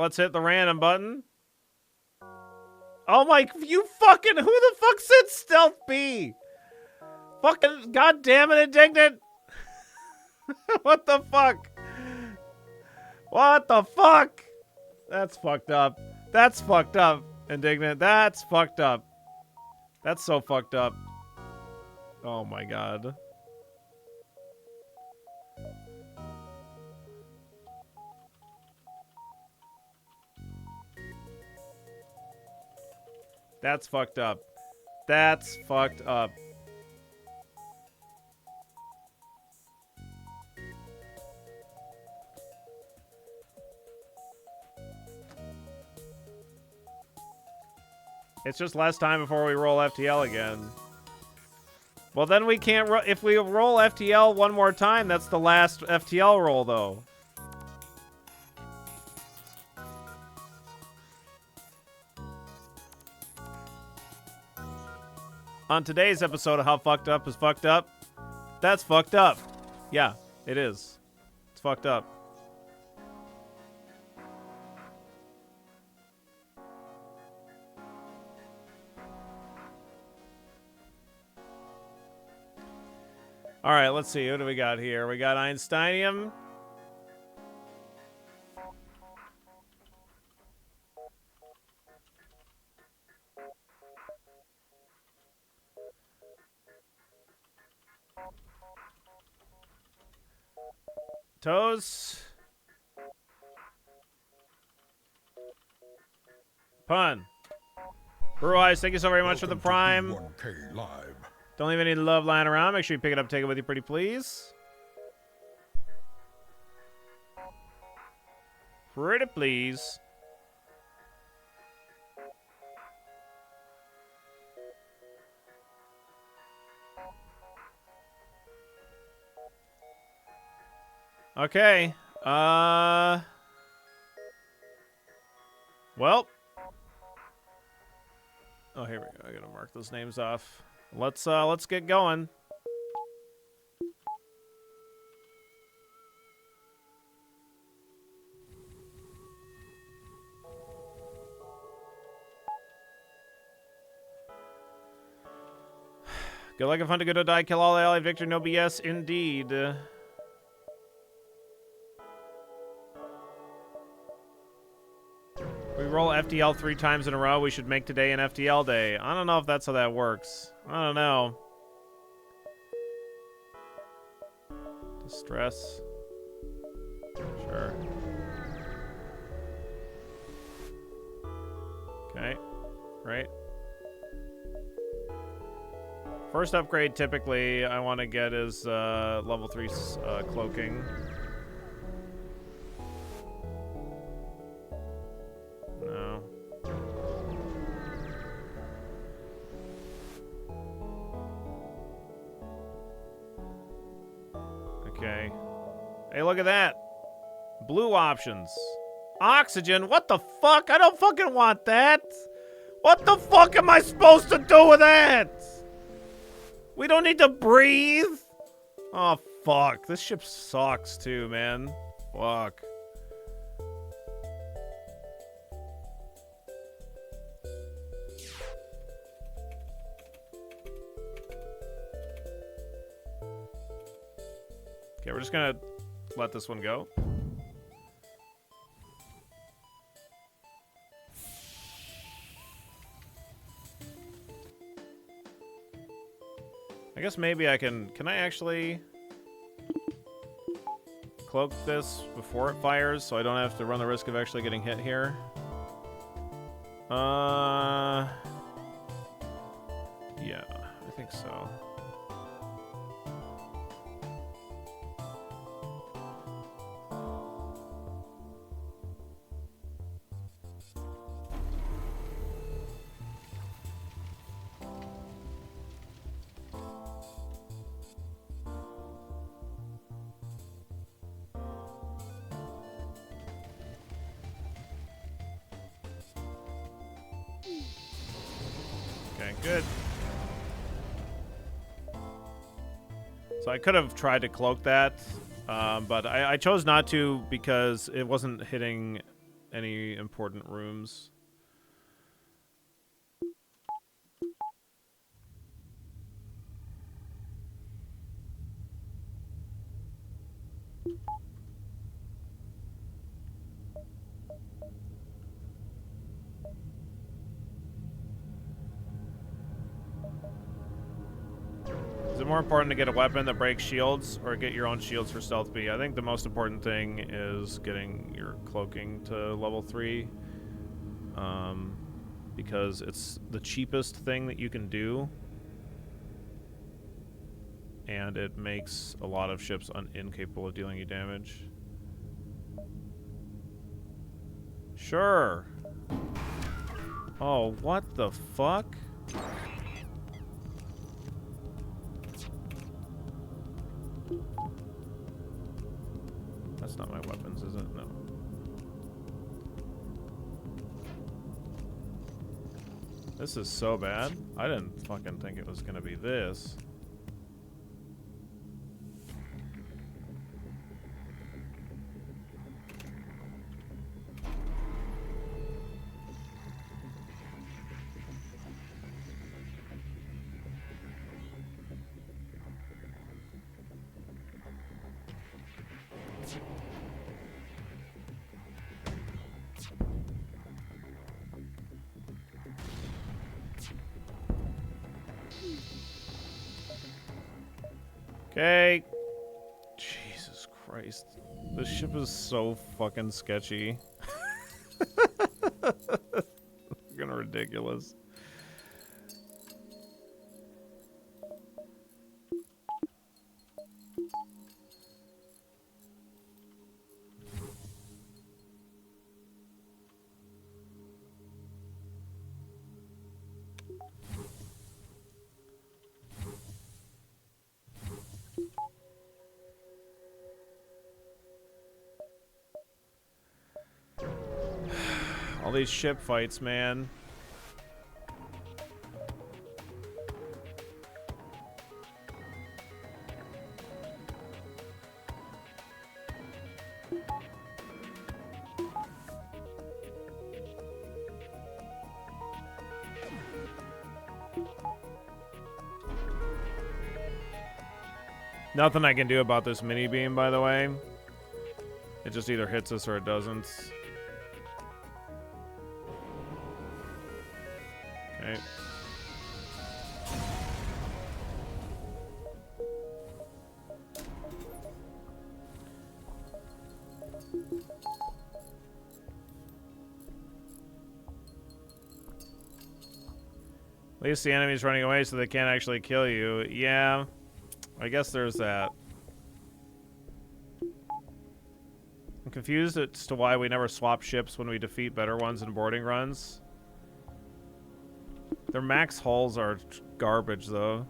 let's hit the random button. Oh my, you fucking, who the fuck said stealth B? Fucking, goddamn it, Indignant. What the fuck? What the fuck? That's fucked up. That's fucked up, Indignant. That's fucked up. That's so fucked up. Oh my god. That's fucked up. That's fucked up. It's just less time before we roll FTL again. Well, then we can't if we roll FTL one more time, that's the last FTL roll, though. On today's episode of How Fucked Up is Fucked Up, that's fucked up. Yeah, it is. It's fucked up. All right, let's see. What do we got here? We got Einsteinium. Toes. Pun. Brew Eyes, thank you so very much for the prime. Don't leave any love lying around. Make sure you pick it up, take it with you, pretty please. Pretty please. Okay. Well. Oh, here we go. I gotta mark those names off. Let's get going. Good luck and fun to go to die, kill all ally victor, no BS indeed. We roll FTL 3 times in a row. We should make today an FTL day. I don't know if that's how that works. I don't know. Distress. Sure. Okay. Great. First upgrade, typically, I want to get is level 3 cloaking. No. Okay. Hey, look at that. Blue options. Oxygen? What the fuck? I don't fucking want that. What the fuck am I supposed to do with that? We don't need to breathe? Oh, fuck. This ship sucks, too, man. Fuck. Okay, we're just gonna let this one go. I guess maybe I can I actually cloak this before it fires so I don't have to run the risk of actually getting hit here? Yeah, I think so. Good. So I could have tried to cloak that, but I chose not to because it wasn't hitting any important rooms. Is it more important to get a weapon that breaks shields or get your own shields for stealth B? I think the most important thing is getting your cloaking to level 3. Because it's the cheapest thing that you can do. And it makes a lot of ships incapable of dealing you damage. Sure. Oh, what the fuck? That's not my weapons, is it? No. This is so bad. I didn't fucking think it was gonna be this. Okay. Jesus Christ. This ship is so fucking sketchy. Fucking ridiculous. All these ship fights, man. Nothing I can do about this mini beam, by the way. It just either hits us or it doesn't. Okay. At least the enemy's running away so they can't actually kill you. Yeah, I guess there's that. I'm confused as to why we never swap ships when we defeat better ones in boarding runs. Their max hulls are garbage, though.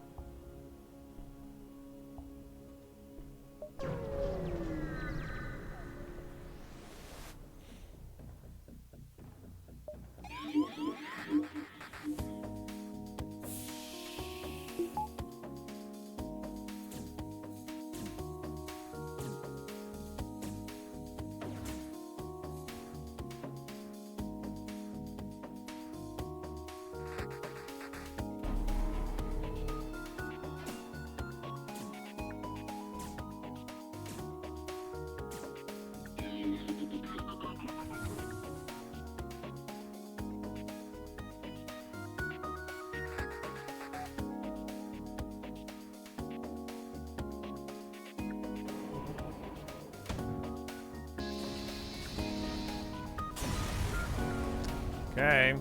Okay.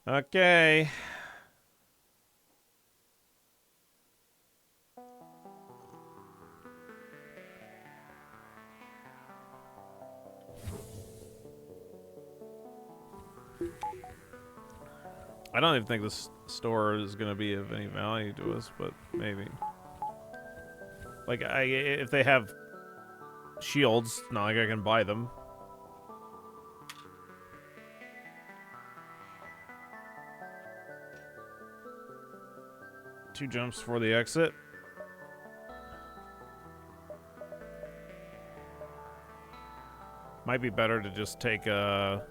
Okay. I don't even think this store is going to be of any value to us, but maybe. Like, if they have shields, not like I can buy them. Two jumps for the exit. Might be better to just take a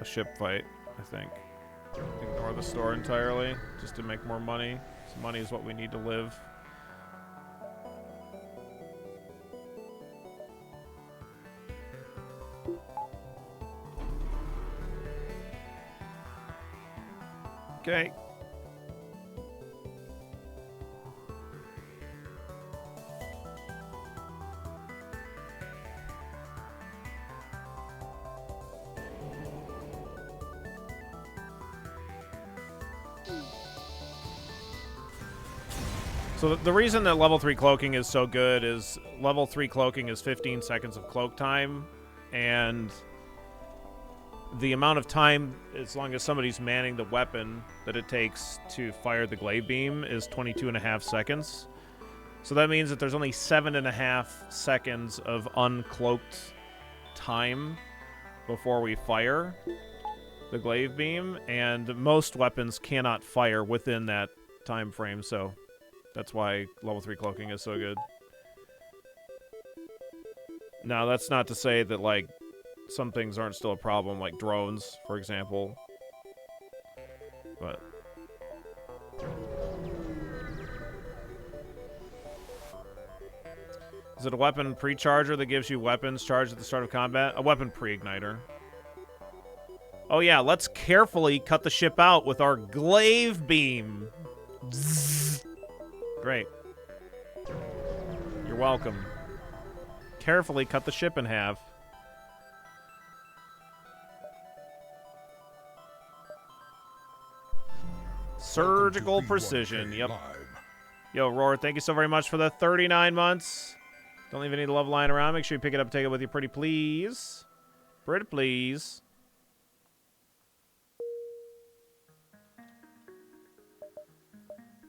ship fight, I think. Ignore the store entirely, just to make more money. So money is what we need to live. Okay. So the reason that level 3 cloaking is so good is level 3 cloaking is 15 seconds of cloak time, and the amount of time, as long as somebody's manning the weapon, that it takes to fire the glaive beam is 22.5 seconds. So that means that there's only 7.5 seconds of uncloaked time before we fire the glaive beam, and most weapons cannot fire within that time frame, so that's why level 3 cloaking is so good. Now, that's not to say that, like, some things aren't still a problem, like drones, for example. But is it a weapon pre-charger that gives you weapons charged at the start of combat? A weapon pre-igniter. Oh yeah, let's carefully cut the ship out with our glaive beam. Zzz. Great. You're welcome. Carefully cut the ship in half. Surgical precision. Yep. Yo, Roar, thank you so very much for the 39 months. Don't leave any love lying around. Make sure you pick it up and take it with you, pretty please. Pretty please.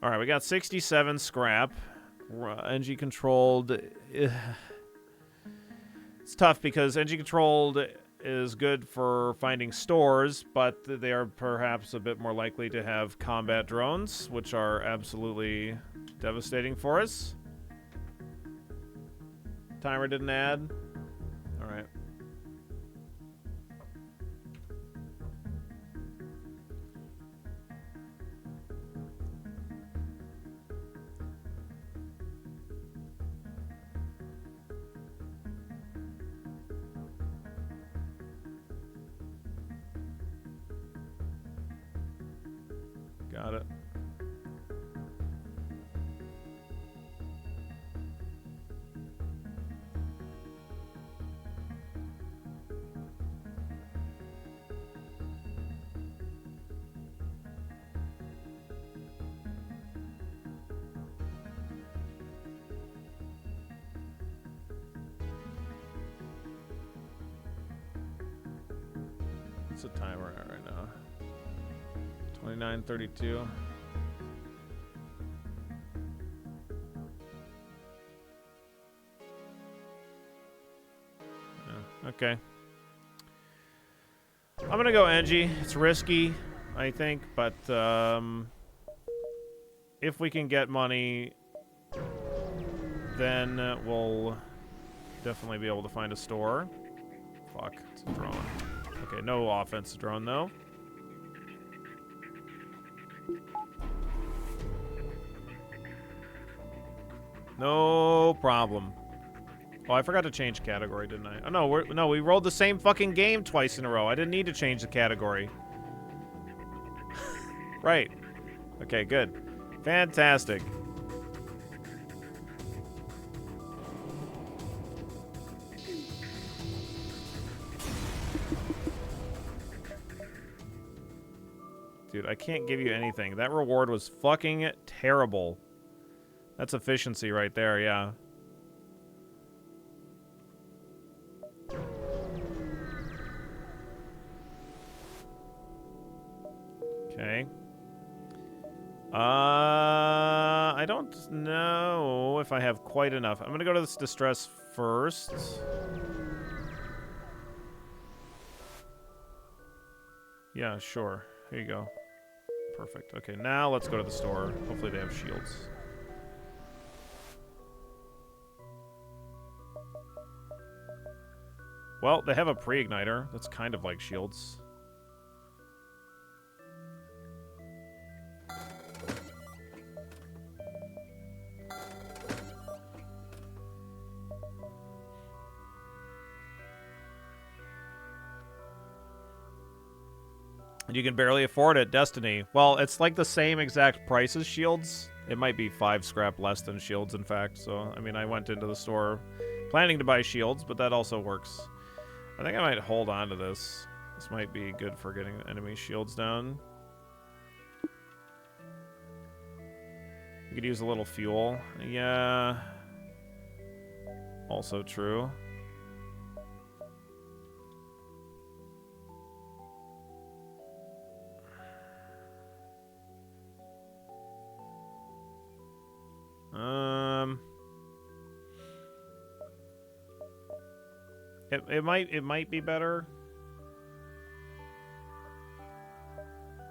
All right, we got 67 scrap. NG controlled. It's tough because NG controlled is good for finding stores, but they are perhaps a bit more likely to have combat drones, which are absolutely devastating for us. Timer didn't add. All right. Got it. What's the timer at right now? 29:32. Okay. I'm gonna go NG. It's risky, I think, but if we can get money, then we'll definitely be able to find a store. Fuck, it's a drone. Okay, no offense drone though. No problem. Oh, I forgot to change category, didn't I? Oh, no, we rolled the same fucking game twice in a row. I didn't need to change the category. Right. Okay, good. Fantastic. Dude, I can't give you anything. That reward was fucking terrible. That's efficiency right there, yeah. Okay. I don't know if I have quite enough. I'm gonna go to this distress first. Yeah, sure. Here you go. Perfect. Okay, now let's go to the store. Hopefully they have shields. Well, they have a pre-igniter. That's kind of like shields. And you can barely afford it, Destiny. Well, it's like the same exact price as shields. It might be 5 scrap less than shields, in fact. So, I mean, I went into the store planning to buy shields, but that also works. I think I might hold on to this. This might be good for getting enemy shields down. You could use a little fuel. Yeah. Also true. It might be better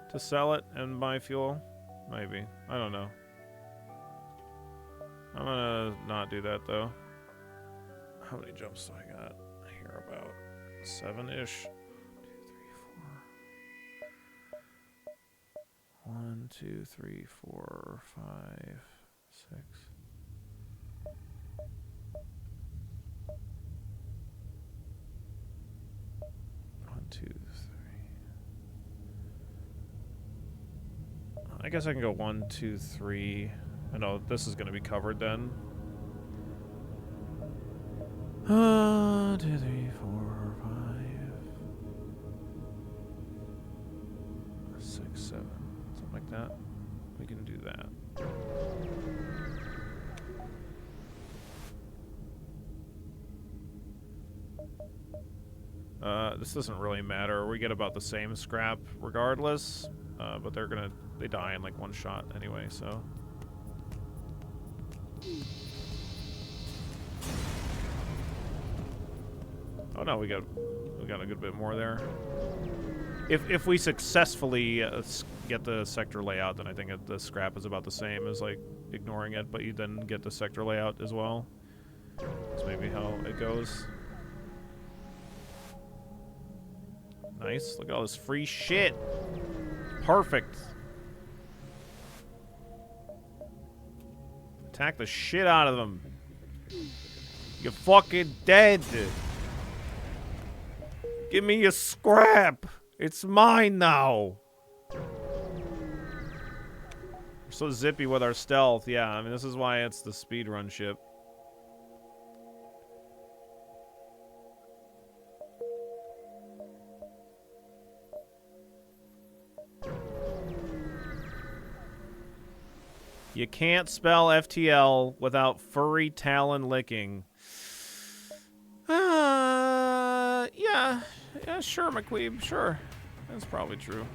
to sell it and buy fuel. Maybe. I don't know. I'm gonna not do that though. How many jumps do I got? Here about 7-ish. 1, 2, 3, 4, 5, 6. 1, 2, 3. I guess I can go 1, 2, 3. I know this is going to be covered then. 1, 2, 3, 4, 5, 6, 7. Something like that. We can do that. This doesn't really matter. We get about the same scrap regardless, but they die in like one shot anyway, so. Oh no, we got a good bit more there. If we successfully get the sector layout, then I think the scrap is about the same as like ignoring it, but you then get the sector layout as well. That's maybe how it goes. Nice. Look at all this free shit. Perfect. Attack the shit out of them. You're fucking dead. Give me your scrap. It's mine now. We're so zippy with our stealth. Yeah, I mean, this is why it's the speedrun ship. You can't spell FTL without furry talon licking. Yeah, sure, McQueeb, sure. That's probably true.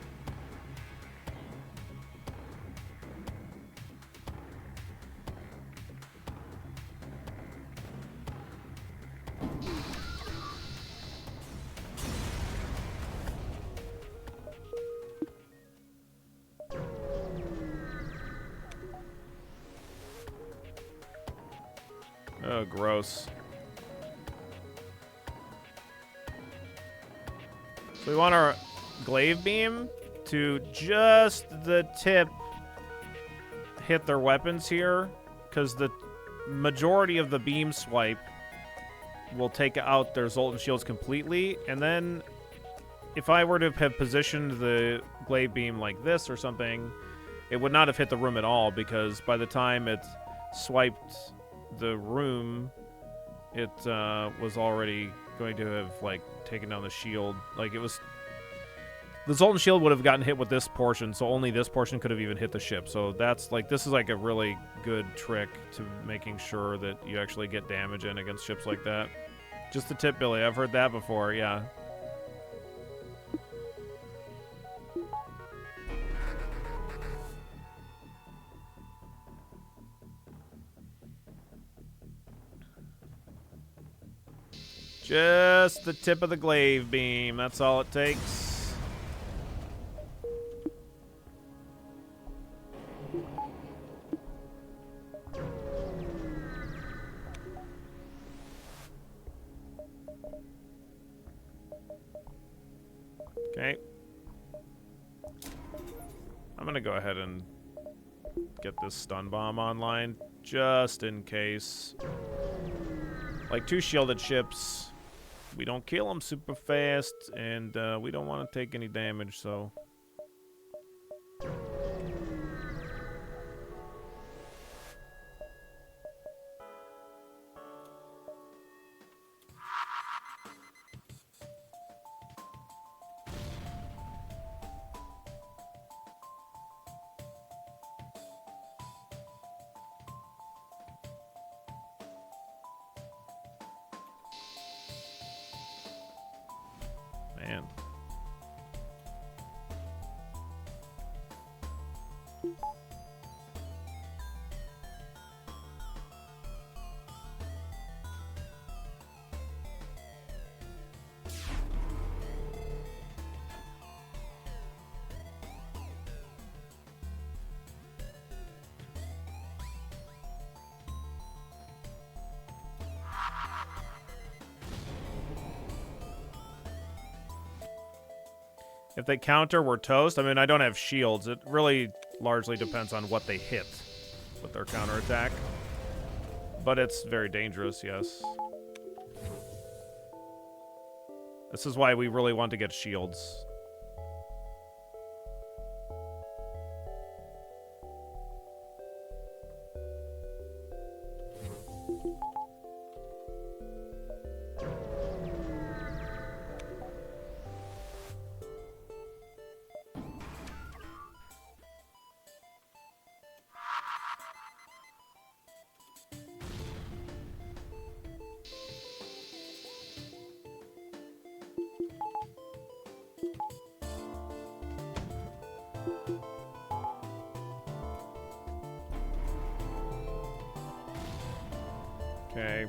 Oh, gross. So we want our glaive beam to just the tip hit their weapons here, because the majority of the beam swipe will take out their Zoltan shields completely, and then if I were to have positioned the glaive beam like this or something, it would not have hit the room at all, because by the time it swiped the room, it was already going to have like taken down the shield. Like it was, the Zoltan shield would have gotten hit with this portion, so only this portion could have even hit the ship. So that's like, this is like a really good trick to making sure that you actually get damage in against ships like that. Just the tip, Billy. I've heard that before. Yeah. Just the tip of the glaive beam. That's all it takes. Okay. I'm gonna go ahead and get this stun bomb online, just in case. Like, 2 shielded ships. We don't kill them super fast, and we don't want to take any damage, so... Man. If they counter, we're toast. I mean, I don't have shields. It really largely depends on what they hit with their counterattack. But it's very dangerous, yes. This is why we really want to get shields. Okay.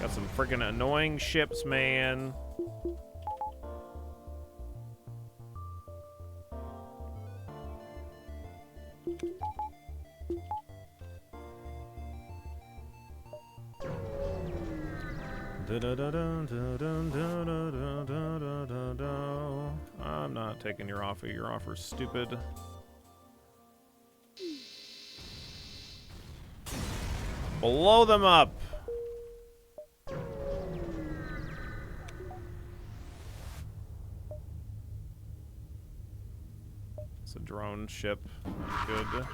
Got some freaking annoying ships, man. I'm not taking your offer. Your offer's stupid. Blow them up. It's a drone ship. That's good.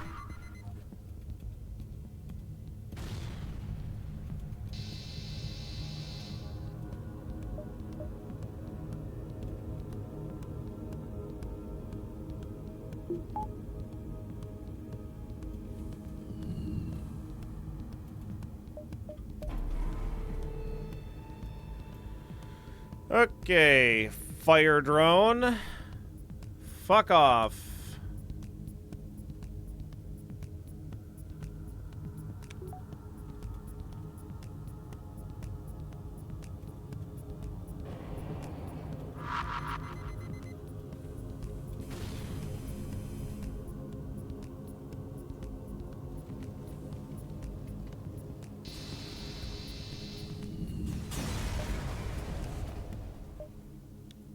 Okay, fire drone. Fuck off.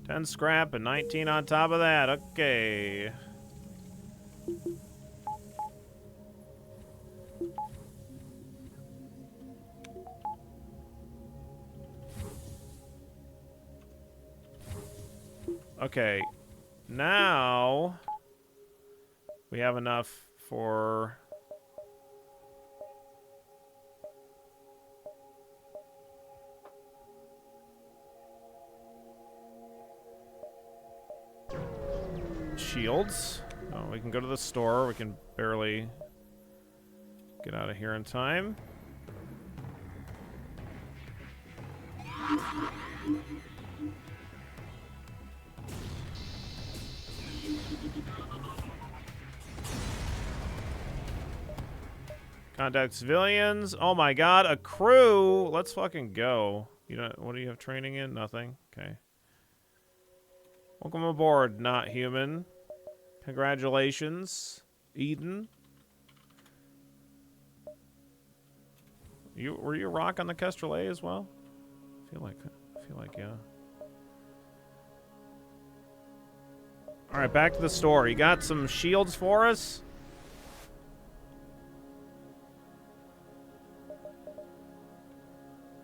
Ten scrap and 19 on top of that. Okay. Okay. Now we have enough for shields. Oh, we can go to the store. We can barely get out of here in time. Contact civilians. Oh my god, a crew. Let's fucking go. You know, what do you have training in? Nothing. Okay. Welcome aboard, not human. Congratulations, Eden. Were you a rock on the Kestrel A as well? I feel like yeah. All right, back to the store. You got some shields for us?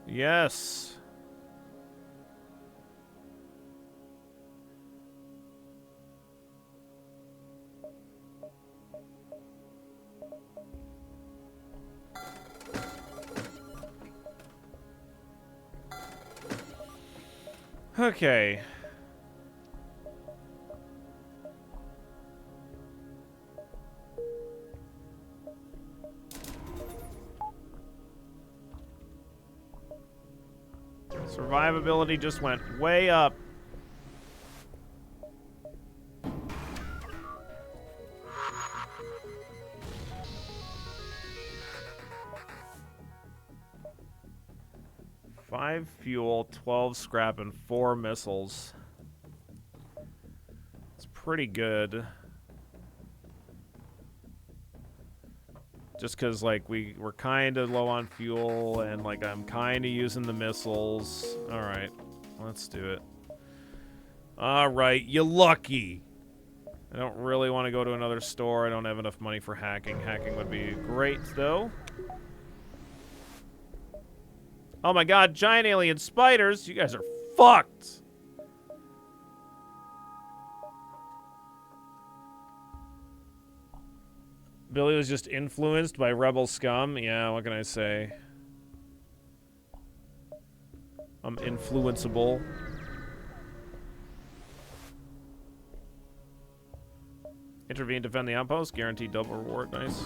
Yes. Okay. Survivability just went way up. Five fuel, 12 scrap, and 4 missiles. It's pretty good. Just because, like, we're kind of low on fuel, and, like, I'm kind of using the missiles. Alright, let's do it. Alright, you lucky. I don't really want to go to another store. I don't have enough money for hacking. Hacking would be great, though. Oh my god, giant alien spiders! You guys are fucked! Billy was just influenced by rebel scum. Yeah, what can I say? I'm influenceable. Intervene, defend the outpost. Guaranteed double reward. Nice.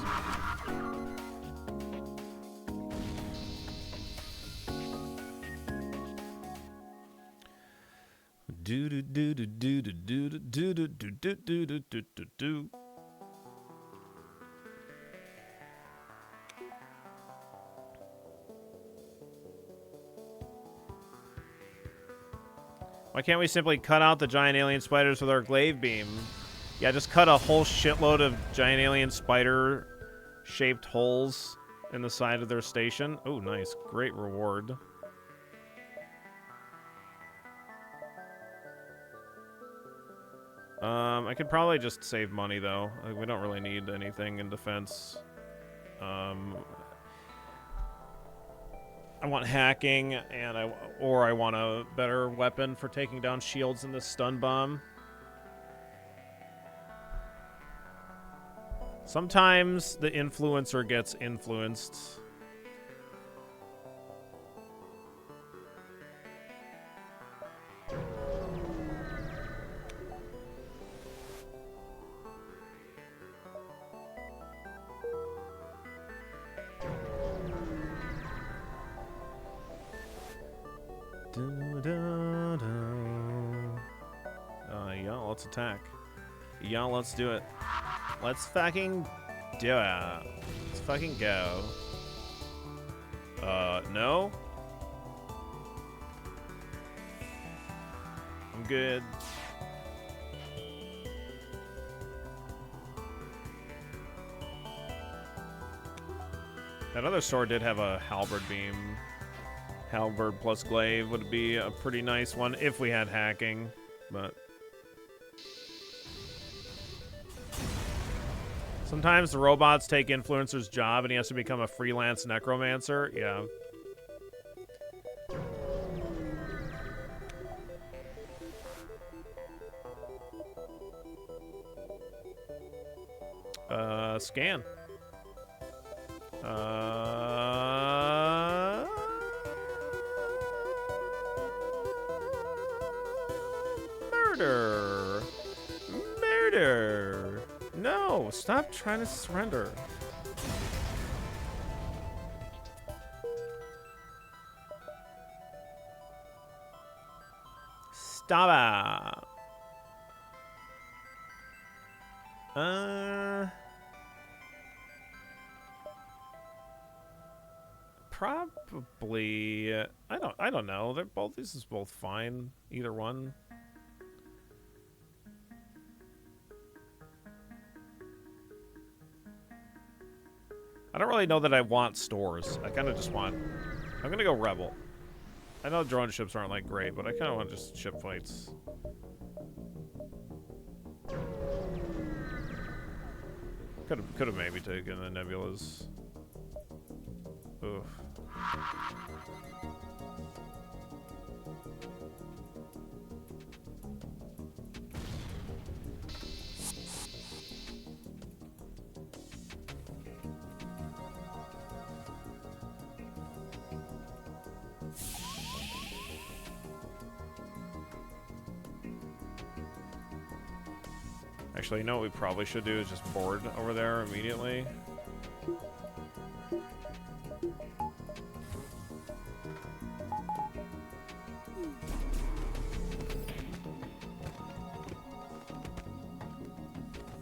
Do do do do do do do do do do do do do do do. Why can't we simply cut out the giant alien spiders with our glaive beam? Yeah, just cut a whole shitload of giant alien spider-shaped holes in the side of their station. Oh, nice. Great reward. I could probably just save money, though. We don't really need anything in defense. I want hacking, and I want a better weapon for taking down shields in this stun bomb. Sometimes the influencer gets influenced. Yeah, let's attack. Yeah, let's do it. Let's fucking do it. Let's fucking go. No? I'm good. That other sword did have a halberd beam. Halberd plus glaive would be a pretty nice one if we had hacking, but... Sometimes the robots take Influencer's job and he has to become a freelance necromancer. Yeah. Scan. Murder. Murder. No, stop trying to surrender. Stop it. Probably. I don't know. They're both. This is both fine. Either one. I don't really know that I want stores. I kind of just want... I'm gonna go Rebel. I know drone ships aren't, like, great, but I kind of want just ship fights. Could have maybe taken the Nebulas. Oof. Actually, you know what we probably should do is just board over there immediately.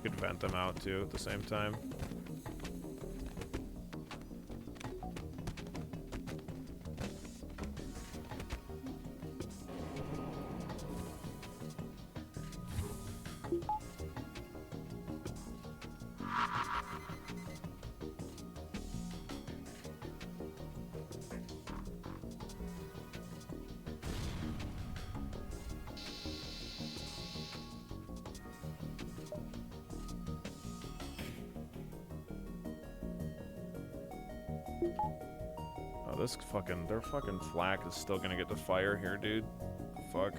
Could vent them out too at the same time. Oh, this fucking, their fucking flak is still gonna get to fire here, dude. Fuck.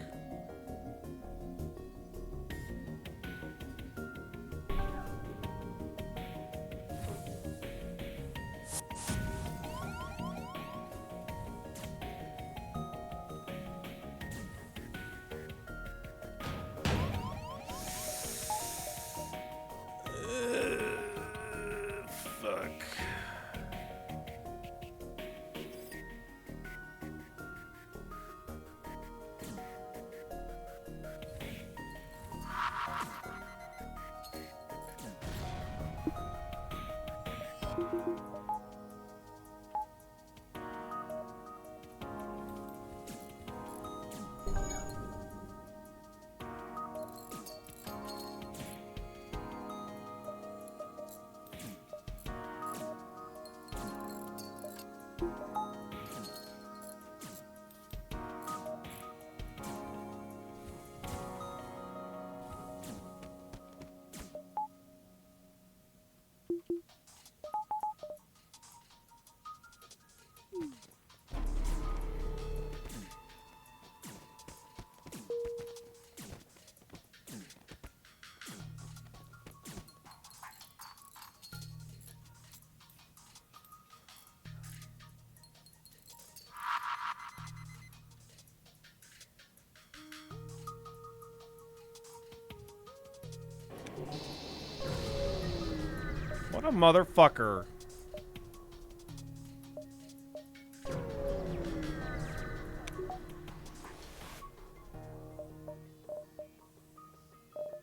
What a motherfucker.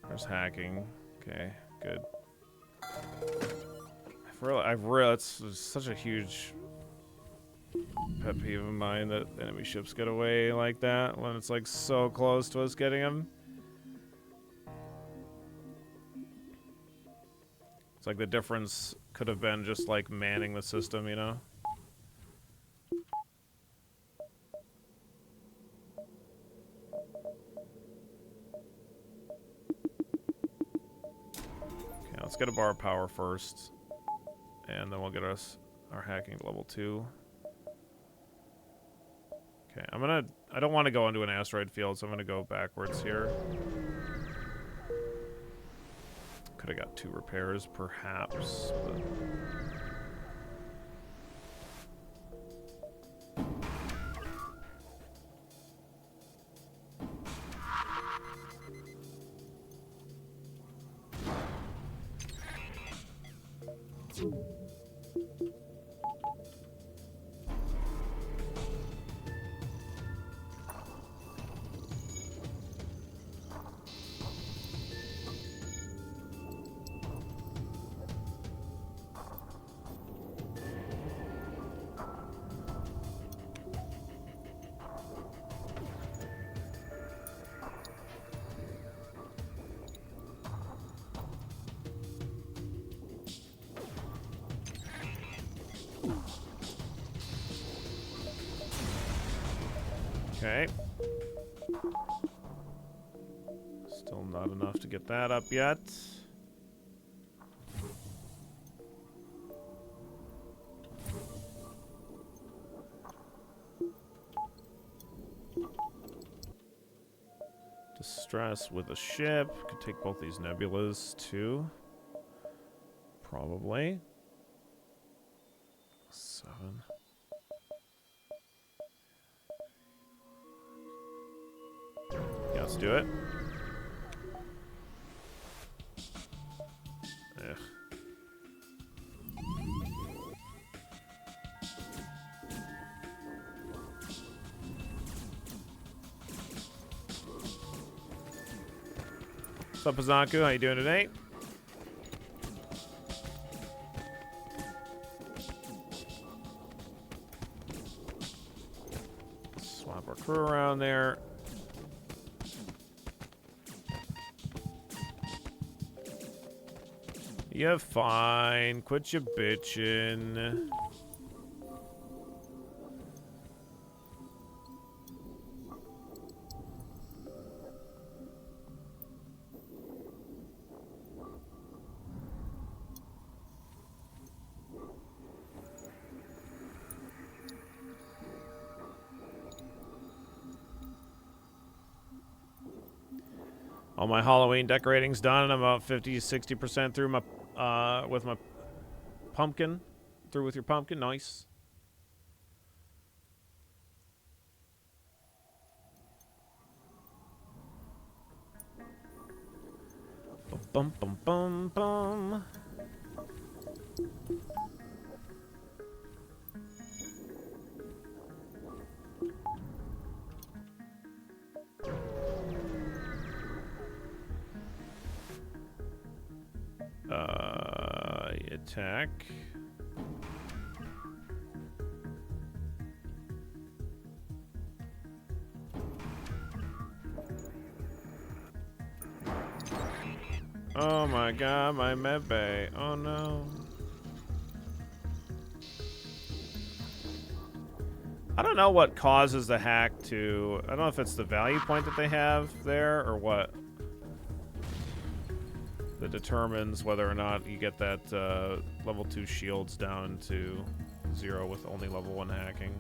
There's hacking. Okay, good. I've really, it's such a huge pet peeve of mine that enemy ships get away like that when it's like so close to us getting them. It's like the difference could have been just like manning the system, you know? Okay, let's get a bar of power first. And then we'll get us our hacking to level 2. Okay, I don't want to go into an asteroid field, so I'm gonna go backwards here. Could have got 2 repairs, perhaps, but... Okay. Still not enough to get that up yet. Distress with a ship. Could take both these nebulas too. Probably. 7. Yeah, let's do it. Ugh. What's up, Azanku? How you doing today? Swap our crew around there. You're fine. Quit your bitching. All my Halloween decorating's done, and I'm about 50-60% through my with my pumpkin. Through with your pumpkin, nice. Bum bum bum bum. Attack. Oh my god, my medbay. Oh no. I don't know what causes the hack to... I don't know if it's the value point that they have there or what. That determines whether or not you get that level 2 shields down to 0 with only level 1 hacking.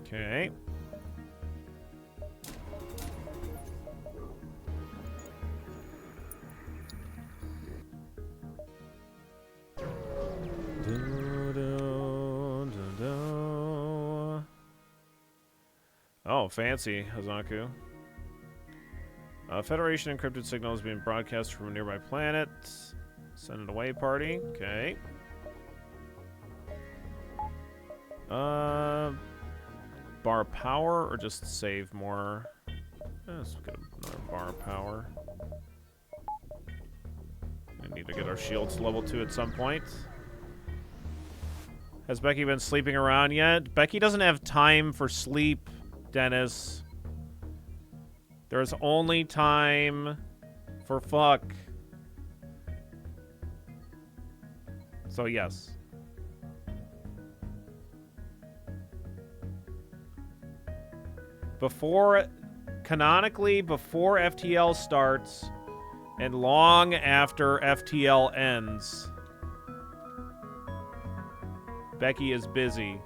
Okay. Oh, fancy, Hazaku. Federation encrypted signal is being broadcast from a nearby planet. Send it away, party. Okay. Bar power or just save more? Let's get another bar power. We need to get our shields to level 2 at some point. Has Becky been sleeping around yet? Becky doesn't have time for sleep, Dennis. There's only time for fuck. So yes. Canonically, before FTL starts, and long after FTL ends, Becky is busy.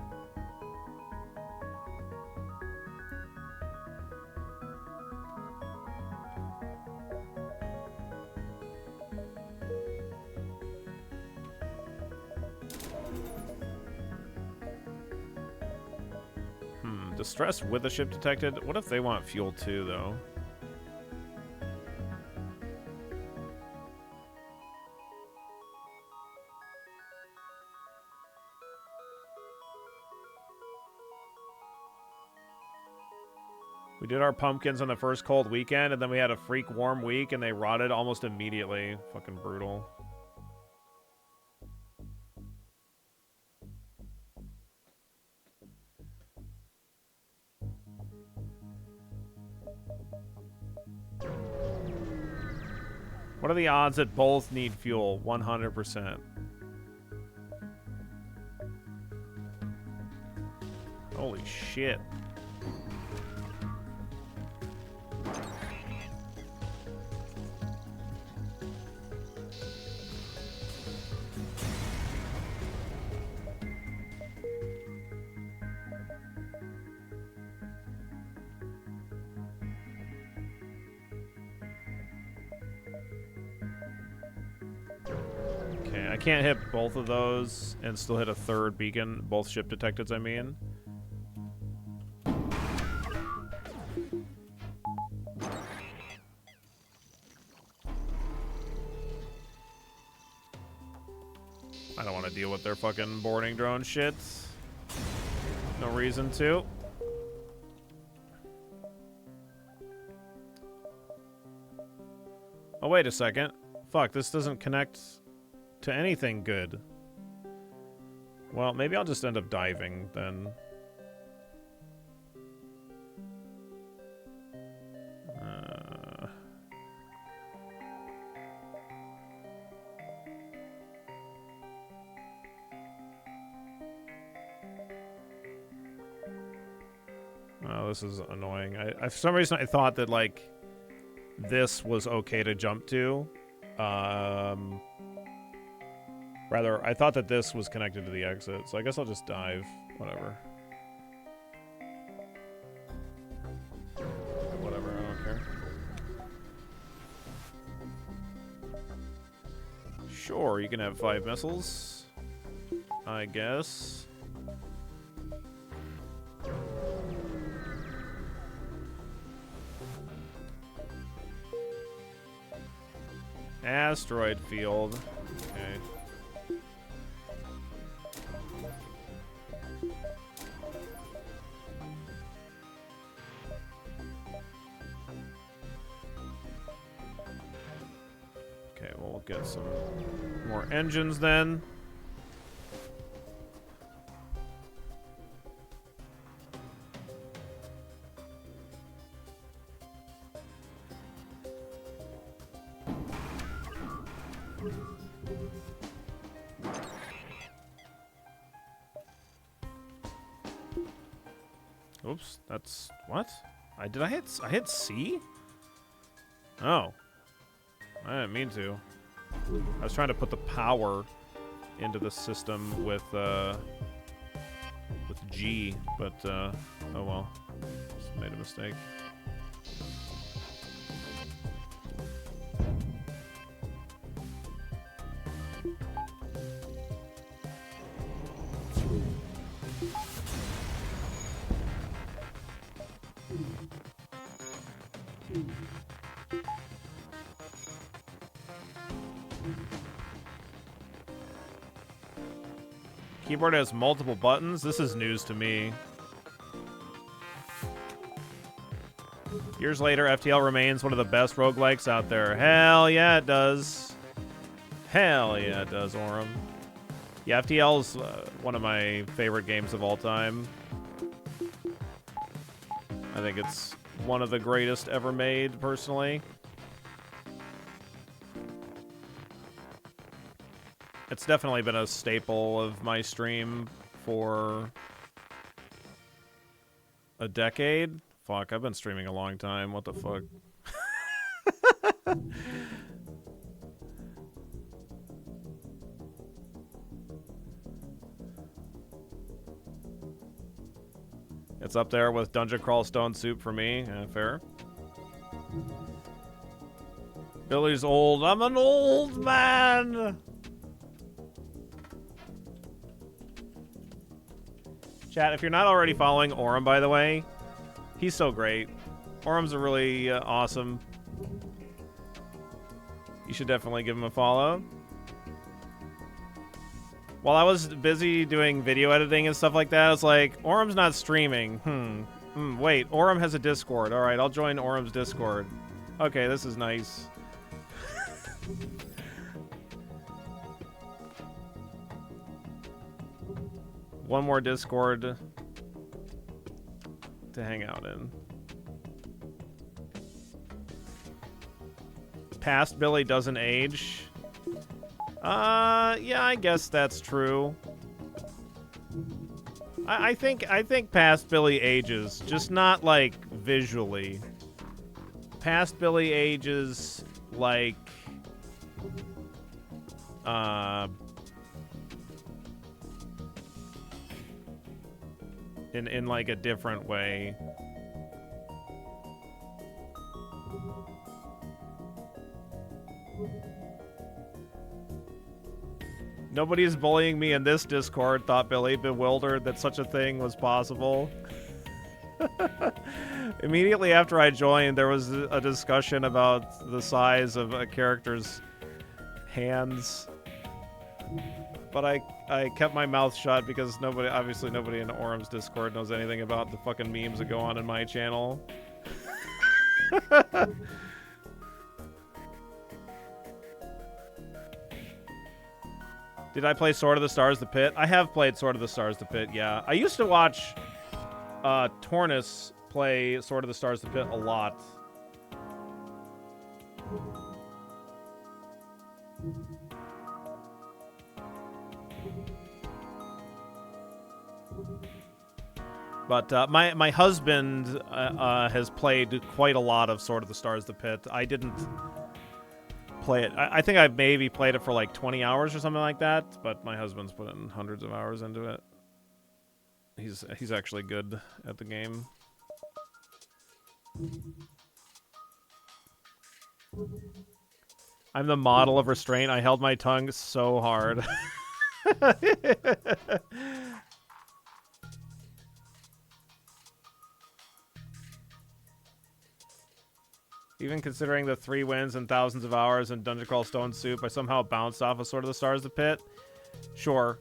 Distress with a ship detected. What if they want fuel too, though? We did our pumpkins on the first cold weekend, and then we had a freak warm week, and they rotted almost immediately. Fucking brutal. What are the odds that both need fuel? 100%. Holy shit. Okay, I can't hit both of those and still hit a third beacon. Both ship detecteds, I mean. I don't want to deal with their fucking boarding drone shit. No reason to. Oh, wait a second. Fuck, this doesn't connect to anything good. Well, maybe I'll just end up diving then. Oh, this is annoying. I for some reason I thought that like this was okay to jump to. Rather, I thought that this was connected to the exit, so I guess I'll just dive. Whatever. Whatever, I don't care. Sure, you can have 5 missiles. I guess. Asteroid field. Okay. Okay, well, we'll get some more engines then. Oops, that's what? I hit C? Oh. I didn't mean to. I was trying to put the power into the system with G, but oh well. Just made a mistake. Keyboard has multiple buttons? This is news to me. Years later, FTL remains one of the best roguelikes out there. Hell yeah, it does. Hell yeah, it does, Orem. Yeah, FTL's one of my favorite games of all time. I think it's one of the greatest ever made, personally. It's definitely been a staple of my stream for a decade. Fuck, I've been streaming a long time. What the fuck? It's up there with Dungeon Crawl Stone Soup for me. Fair. Billy's old. I'm an old man. Chat, if you're not already following Orem, by the way, he's so great. Orem's a really awesome. You should definitely give him a follow. While I was busy doing video editing and stuff like that, I was like, Orem's not streaming. Wait, Orem has a Discord. All right, I'll join Orem's Discord. Okay, this is nice. One more Discord to hang out in. Past Billy doesn't age. Yeah, I guess that's true. I think Past Billy ages, just not like visually. Past Billy ages like in like a different way. Nobody's bullying me in this Discord, thought Billy, bewildered that such a thing was possible. Immediately after I joined, there was a discussion about the size of a character's hands. But I kept my mouth shut because obviously nobody in Orum's Discord knows anything about the fucking memes that go on in my channel. Did I play Sword of the Stars The Pit? I have played Sword of the Stars The Pit, yeah. I used to watch Tornus play Sword of the Stars The Pit a lot. But my husband has played quite a lot of Sword of the Stars The Pit. I didn't play it. I think I maybe played it for like 20 hours or something like that, but my husband's put in hundreds of hours into it. He's actually good at the game. I'm the model of restraint. I held my tongue so hard. Even considering the 3 wins and thousands of hours in Dungeon Crawl Stone Soup, I somehow bounced off of Sword of the Stars The Pit. Sure.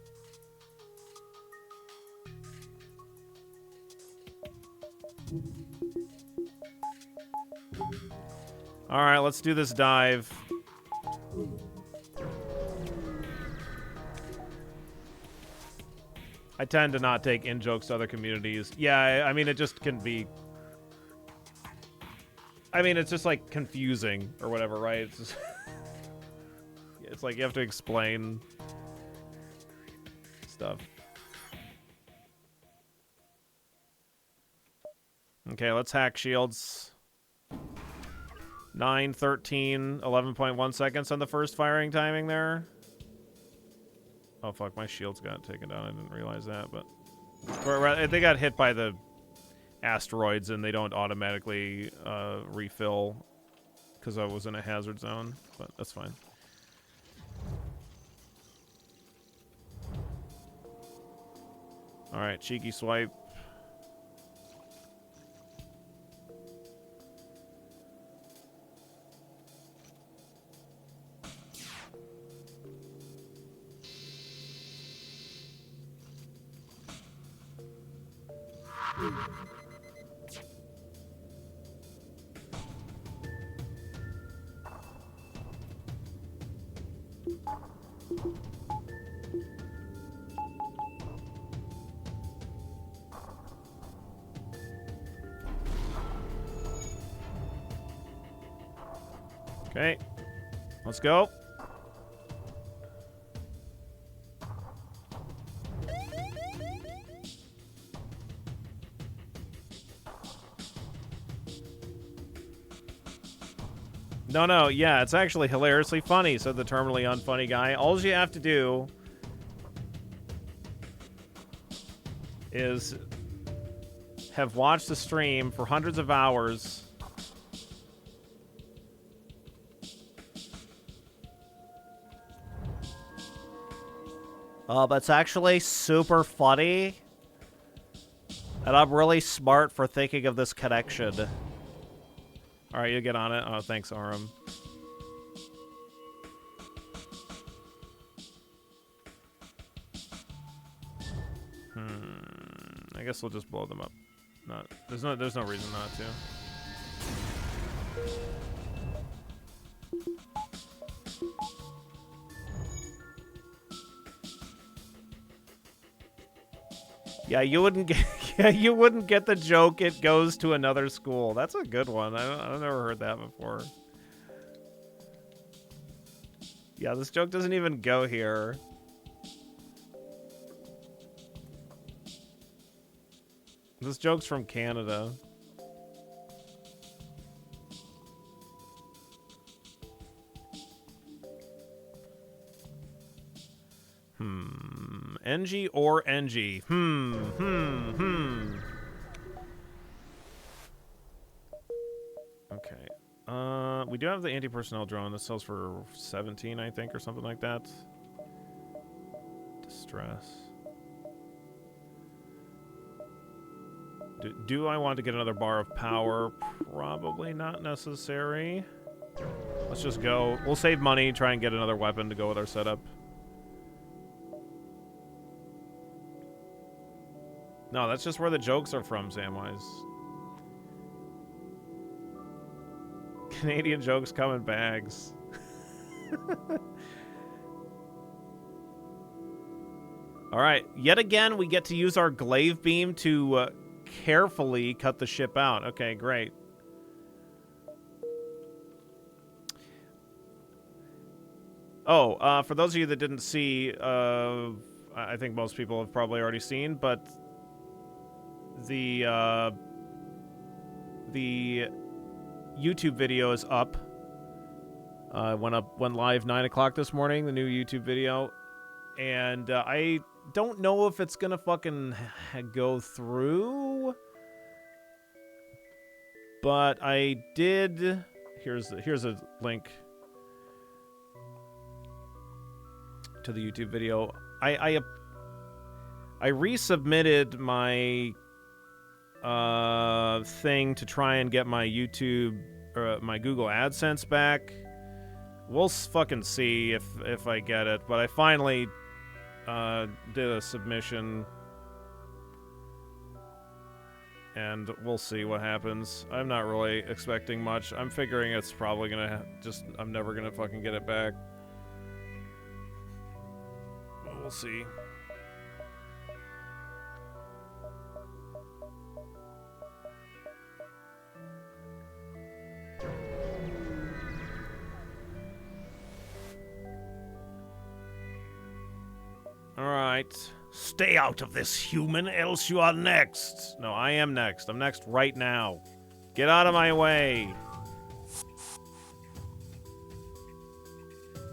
Alright, let's do this dive. I tend to not take in-jokes to other communities. Yeah, I mean, it just can be... I mean, it's just, like, confusing or whatever, right? It's just... it's like you have to explain stuff. Okay, let's hack shields. 9, 13, 11.1 seconds on the first firing timing there. Oh, fuck, my shields got taken down. I didn't realize that, but... they got hit by the asteroids and they don't automatically refill because I was in a hazard zone, but that's fine. Alright, cheeky swipe. Okay, let's go. No, yeah, it's actually hilariously funny, said the terminally unfunny guy. All you have to do is have watched the stream for hundreds of hours. But it's actually super funny. And I'm really smart for thinking of this connection. Alright, you get on it. Oh, thanks, Aurum. I guess we'll just blow them up. There's no reason not to. Yeah, you wouldn't get the joke. It goes to another school. That's a good one. I've never heard that before. Yeah, this joke doesn't even go here. This joke's from Canada. NG or NG? Okay. We do have the anti-personnel drone. This sells for 17, I think, or something like that. Distress. Do I want to get another bar of power? Probably not necessary. Let's just go. We'll save money, try and get another weapon to go with our setup. No, that's just where the jokes are from, Samwise. Canadian jokes come in bags. Alright, yet again, we get to use our glaive beam to carefully cut the ship out. Okay, great. Oh, for those of you that didn't see, I think most people have probably already seen, but the YouTube video is up. Went live 9 o'clock this morning, the new YouTube video. And I don't know if it's gonna fucking go through. But I did... Here's a link to the YouTube video. I resubmitted my thing to try and get my YouTube my Google AdSense back. We'll fucking see if I get it, but I finally did a submission, and we'll see what happens. I'm not really expecting much. I'm figuring it's probably gonna I'm never gonna fucking get it back. But we'll see. Alright. Stay out of this, human, else you are next. No, I am next. I'm next right now. Get out of my way.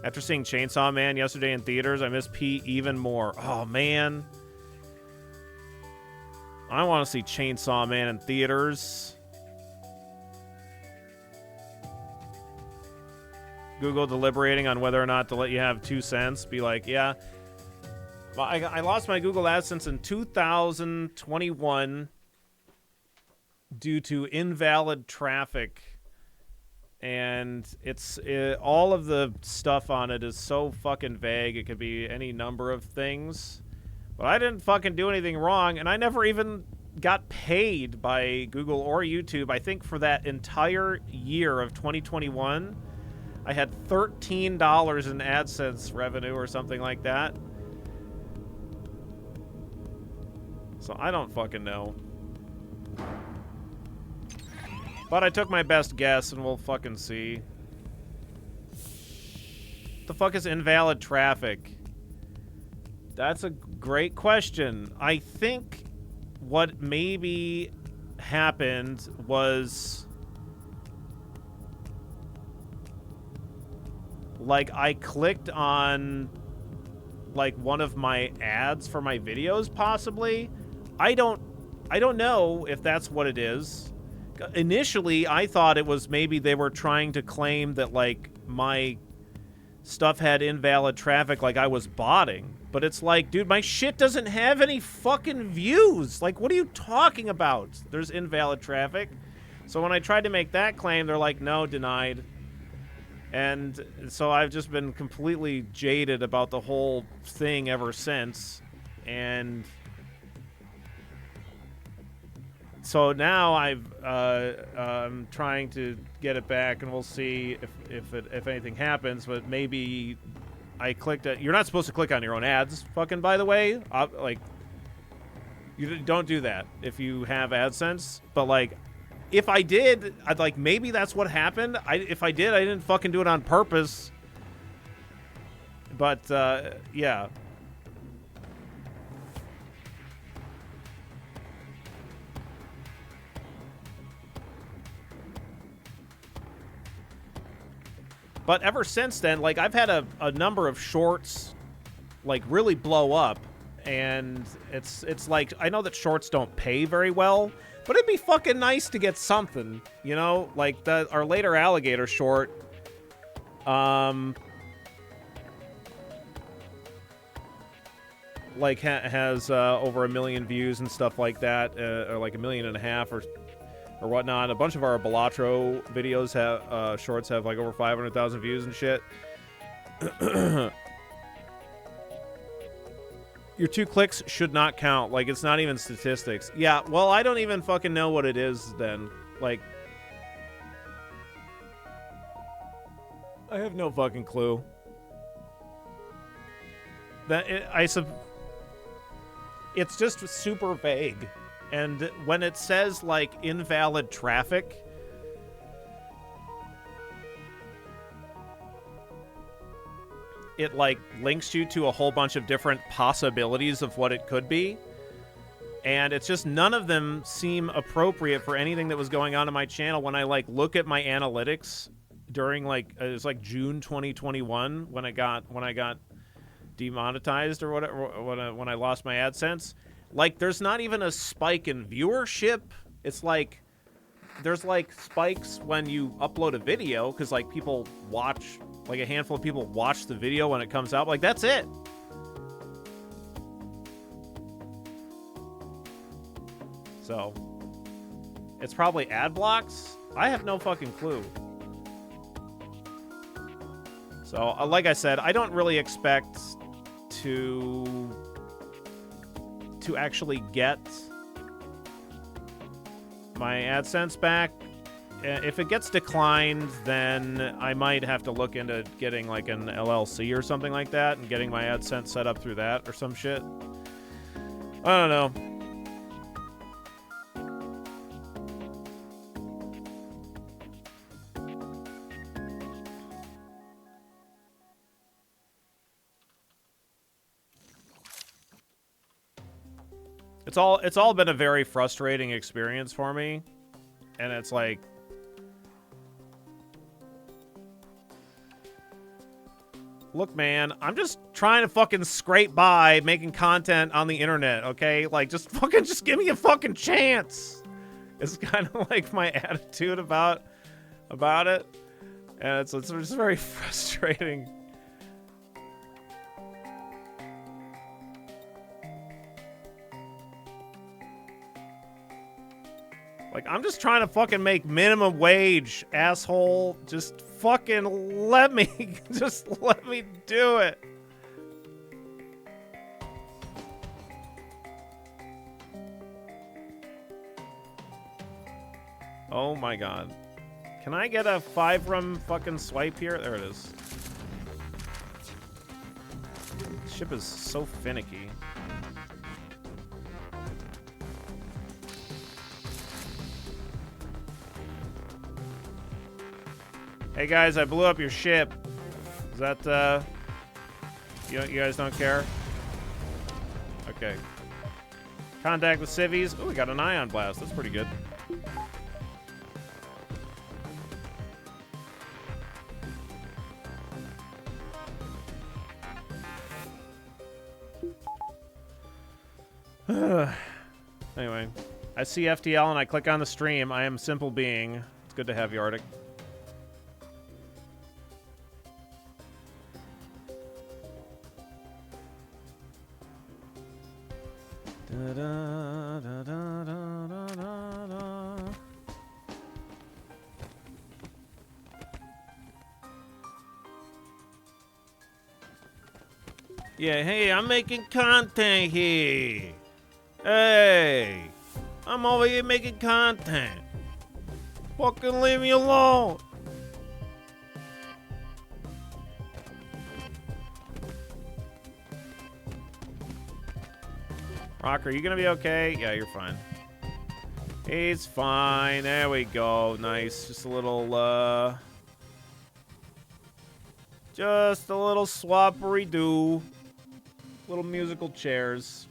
After seeing Chainsaw Man yesterday in theaters, I miss P even more. Oh, man. I want to see Chainsaw Man in theaters. Google deliberating on whether or not to let you have 2 cents. Be like, yeah. Well, I lost my Google AdSense in 2021 due to invalid traffic. And all of the stuff on it is so fucking vague. It could be any number of things. But I didn't fucking do anything wrong, and I never even got paid by Google or YouTube. I think for that entire year of 2021, I had $13 in AdSense revenue or something like that. So I don't fucking know. But I took my best guess, and we'll fucking see. What the fuck is invalid traffic? That's a great question. I think what maybe happened was... like, I clicked on... like, one of my ads for my videos, possibly? I don't know if that's what it is. Initially, I thought it was maybe they were trying to claim that, like, my stuff had invalid traffic, like I was botting. But it's like, dude, my shit doesn't have any fucking views. Like, what are you talking about? There's invalid traffic. So when I tried to make that claim, they're like, no, denied. And so I've just been completely jaded about the whole thing ever since. And... so now I'm trying to get it back, and we'll see if anything happens. But maybe I clicked it. You're not supposed to click on your own ads, fucking, by the way. Like, you don't do that if you have AdSense. But like, if I did, maybe that's what happened. If I did, I didn't fucking do it on purpose. But, yeah. But ever since then, like, I've had a number of shorts, like, really blow up. And it's like, I know that shorts don't pay very well, but it'd be fucking nice to get something, you know? Like, our later alligator short, like, has over 1 million views and stuff like that, or like 1.5 million or whatnot. A bunch of our Balatro videos have, shorts have like over 500,000 views and shit. Your 2 clicks should not count. Like, it's not even statistics. Yeah, well, I don't even fucking know what it is then. Like, I have no fucking clue. It's just super vague. And when it says, like, invalid traffic, it, like, links you to a whole bunch of different possibilities of what it could be. And it's just none of them seem appropriate for anything that was going on in my channel. When I, like, look at my analytics during, like, it was, like, June 2021 when I got demonetized or whatever, when I lost my AdSense. Like, there's not even a spike in viewership. It's like, there's, like, spikes when you upload a video, because, like, people watch, like, a handful of people watch the video when it comes out. Like, that's it. So, it's probably ad blocks? I have no fucking clue. So, like I said, I don't really expect to actually get my AdSense back. If it gets declined, then I might have to look into getting like an LLC or something like that and getting my AdSense set up through that or some shit. I don't know. It's all been a very frustrating experience for me. And it's like, look, man, I'm just trying to fucking scrape by making content on the internet, okay? Like, just give me a fucking chance. It's kind of like my attitude about it. And it's just very frustrating. Like, I'm just trying to fucking make minimum wage, asshole. Just fucking let me do it. Oh my god. Can I get a 5-rum fucking swipe here? There it is. This ship is so finicky. Hey guys, I blew up your ship. Is that, you guys don't care? Okay. Contact with civvies. Oh, we got an ion blast. That's pretty good. Anyway, I see FTL and I click on the stream. I am Simple Being. It's good to have you, Arctic. Yeah, hey, I'm making content here. Hey, I'm over here making content. Fucking leave me alone. Rocker, you gonna be okay? Yeah, you're fine. He's fine. There we go. Nice. Just a little, Just a little swappery-doo. Little musical chairs.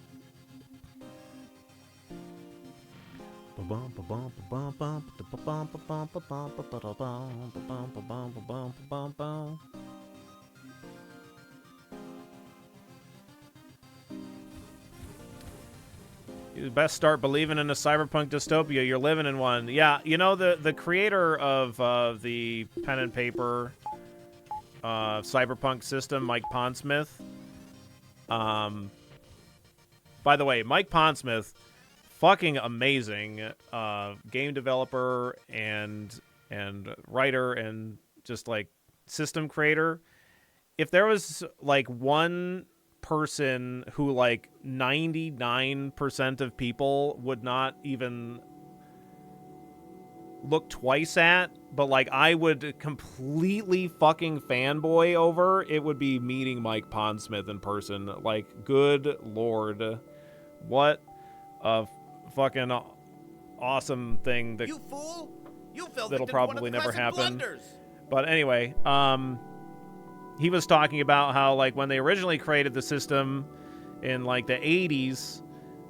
You best start believing in a cyberpunk dystopia. You're living in one. Yeah, you know, the creator of the pen and paper cyberpunk system, Mike Pondsmith. By the way, Mike Pondsmith, fucking amazing game developer and writer and just like system creator. If there was like one person who like 99% of people would not even look twice at, but like I would completely fucking fanboy over, it would be meeting Mike Pondsmith in person. Like, good lord, what a fucking awesome thing that, you fool! You fell that'll victim to one of probably the never classic happen. blunders. But anyway, he was talking about how like when they originally created the system in like the 80s,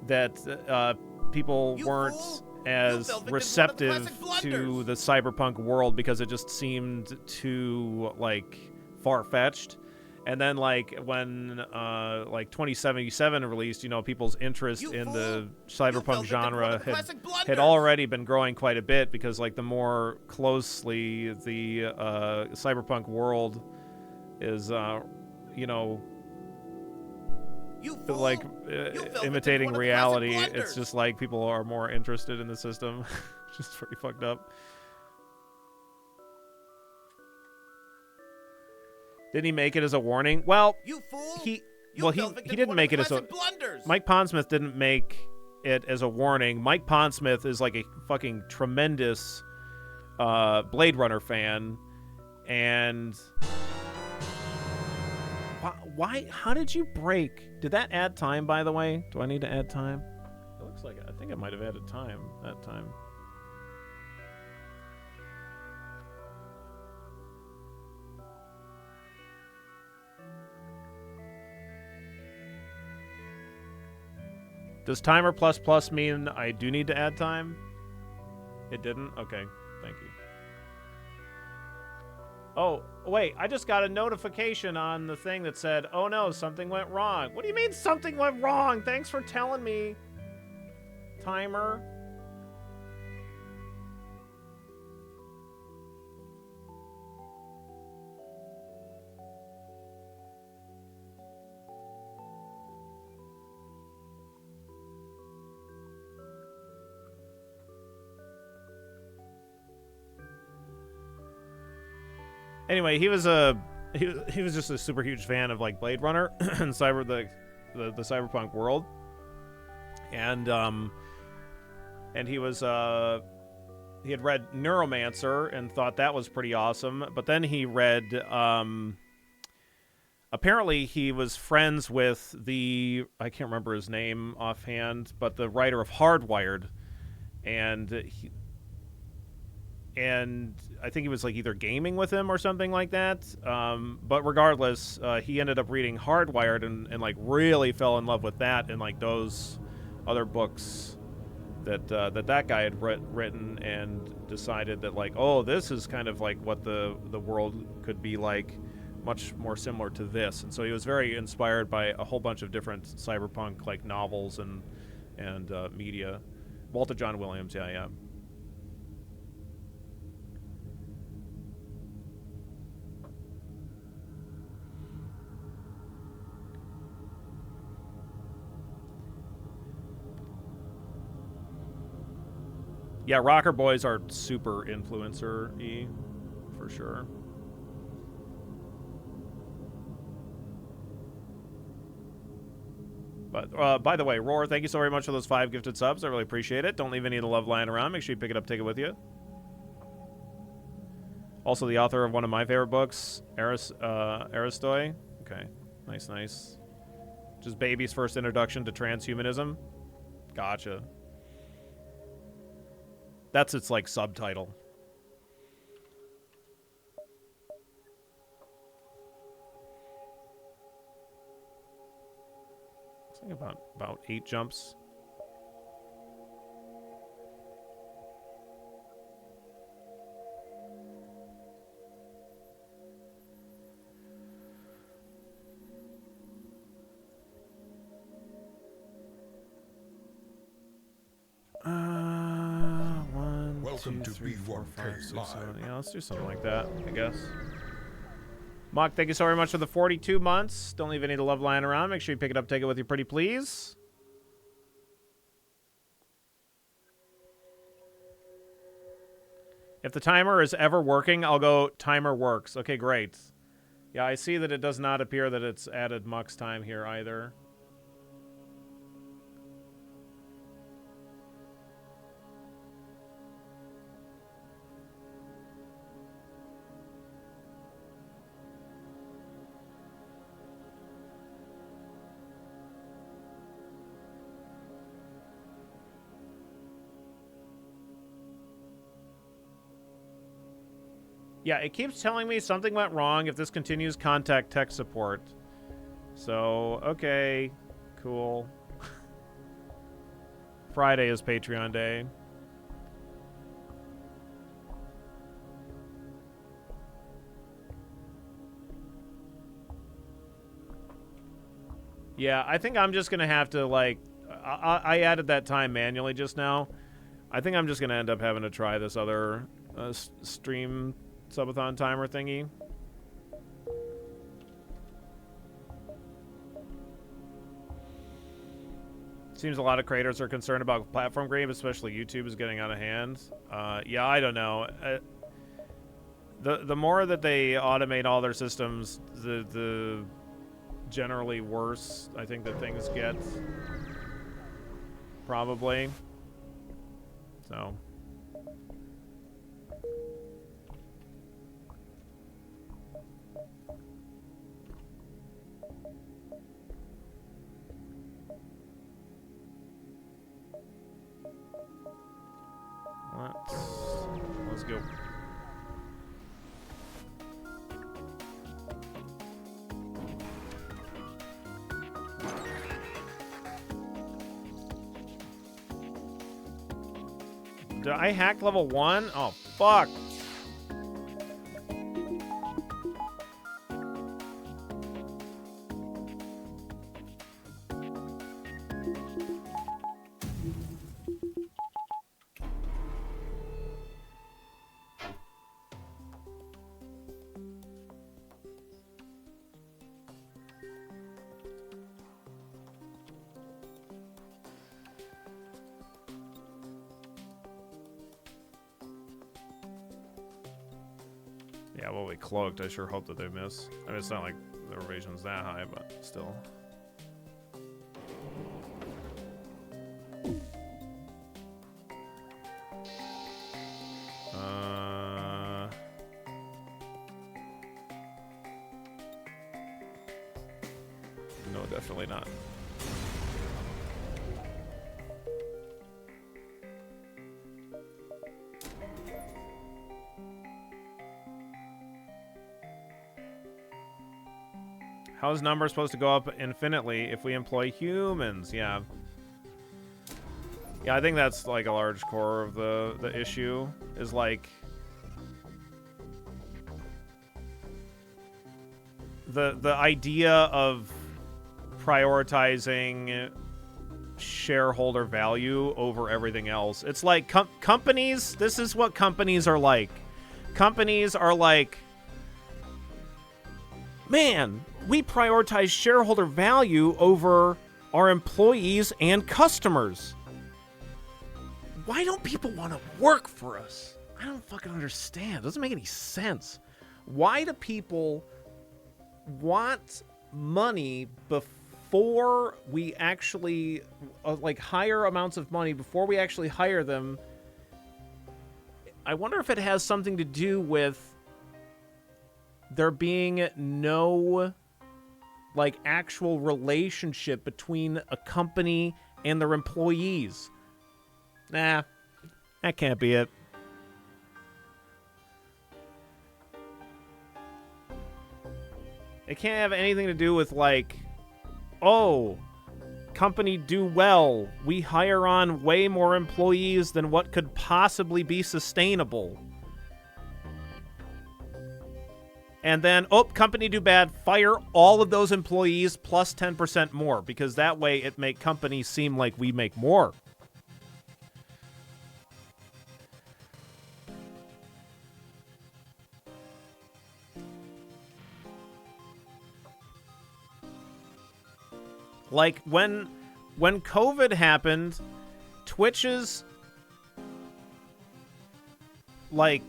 that people weren't as receptive to the cyberpunk world because it just seemed too like far-fetched. And then like when like 2077 released, you know, people's interest in the cyberpunk genre had already been growing quite a bit, because like the more closely the cyberpunk world is you know, like imitating reality, it's just like people are more interested in the system. Just pretty fucked up. Didn't he make it as a warning? Well, he didn't make it as a blunders. Mike Pondsmith didn't make it as a warning. Mike Pondsmith is like a fucking tremendous Blade Runner fan, and why? How did you break? Did that add time, by the way? Do I need to add time? It looks like it. I think I might have added time that time. Does timer plus plus mean I do need to add time? It didn't? Okay, thank you. Oh, wait, I just got a notification on the thing that said, oh no, something went wrong. What do you mean something went wrong? Thanks for telling me. Timer. Anyway, he was just a super huge fan of like Blade Runner and the cyberpunk world, and he was he had read Neuromancer and thought that was pretty awesome. But then he read apparently he was friends with I can't remember his name offhand, but the writer of Hardwired, and I think he was like either gaming with him or something like that. But regardless, he ended up reading Hardwired and like really fell in love with that and like those other books that guy had written, and decided that like, oh, this is kind of like what the world could be like, much more similar to this. And so he was very inspired by a whole bunch of different cyberpunk like novels and media. Walter John Williams, yeah. Yeah, rocker boys are super influencer-y, for sure. But, by the way, Roar, thank you so very much for those 5 gifted subs. I really appreciate it. Don't leave any of the love lying around. Make sure you pick it up, take it with you. Also the author of one of my favorite books, Aristoi. Okay, nice. Just Baby's first introduction to transhumanism. Gotcha. That's its, like, subtitle. I think about 8 jumps. Welcome 2, 3, 4, 5, 6, 7. Yeah, let's do something like that, I guess. Mock, thank you so very much for the 42 months. Don't leave any of the love lying around. Make sure you pick it up, take it with you, pretty please. If the timer is ever working, I'll go timer works. Okay, great. Yeah, I see that it does not appear that it's added Muck's time here either. Yeah, it keeps telling me something went wrong. If this continues, contact tech support. So, okay, cool. Friday is Patreon day. Yeah, I think I'm just going to have to, like, I added that time manually just now. I think I'm just going to end up having to try this other stream subathon timer thingy. Seems a lot of creators are concerned about platform creep, especially YouTube is getting out of hand. Yeah, I don't know. The more that they automate all their systems, the generally worse I think that things get. Probably. So. Let's go. Did I hack level 1? Oh, fuck. Yeah, well, we cloaked. I sure hope that they miss. I mean, it's not like the evasion's that high, but still. No, definitely not. How's numbers supposed to go up infinitely if we employ humans? Yeah. Yeah, I think that's like a large core of the issue is like the idea of prioritizing shareholder value over everything else. It's like companies, this is what companies are like. Companies are like, man, we prioritize shareholder value over our employees and customers. Why don't people want to work for us? I don't fucking understand. It doesn't make any sense. Why do people want money before we actually, like, higher amounts of money before we actually hire them? I wonder if it has something to do with there being no, like, actual relationship between a company and their employees. Nah, that can't be it. It can't have anything to do with, like, oh, company do well. We hire on way more employees than what could possibly be sustainable. And then, company do bad, fire all of those employees plus 10% more, because that way it make companies seem like we make more. Like, when COVID happened, Twitch's, like,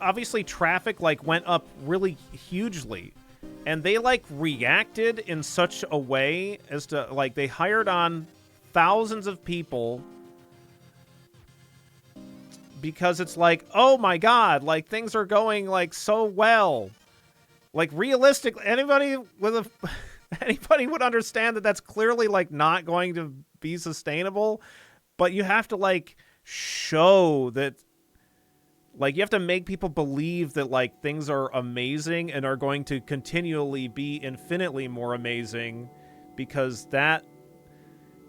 obviously traffic, like, went up really hugely. And they, like, reacted in such a way as to, like, they hired on thousands of people because it's like, oh my god, like, things are going, like, so well. Like, realistically, anybody with a... Anybody would understand that that's clearly, like, not going to be sustainable, but you have to, like, show that, like, you have to make people believe that, like, things are amazing and are going to continually be infinitely more amazing, because that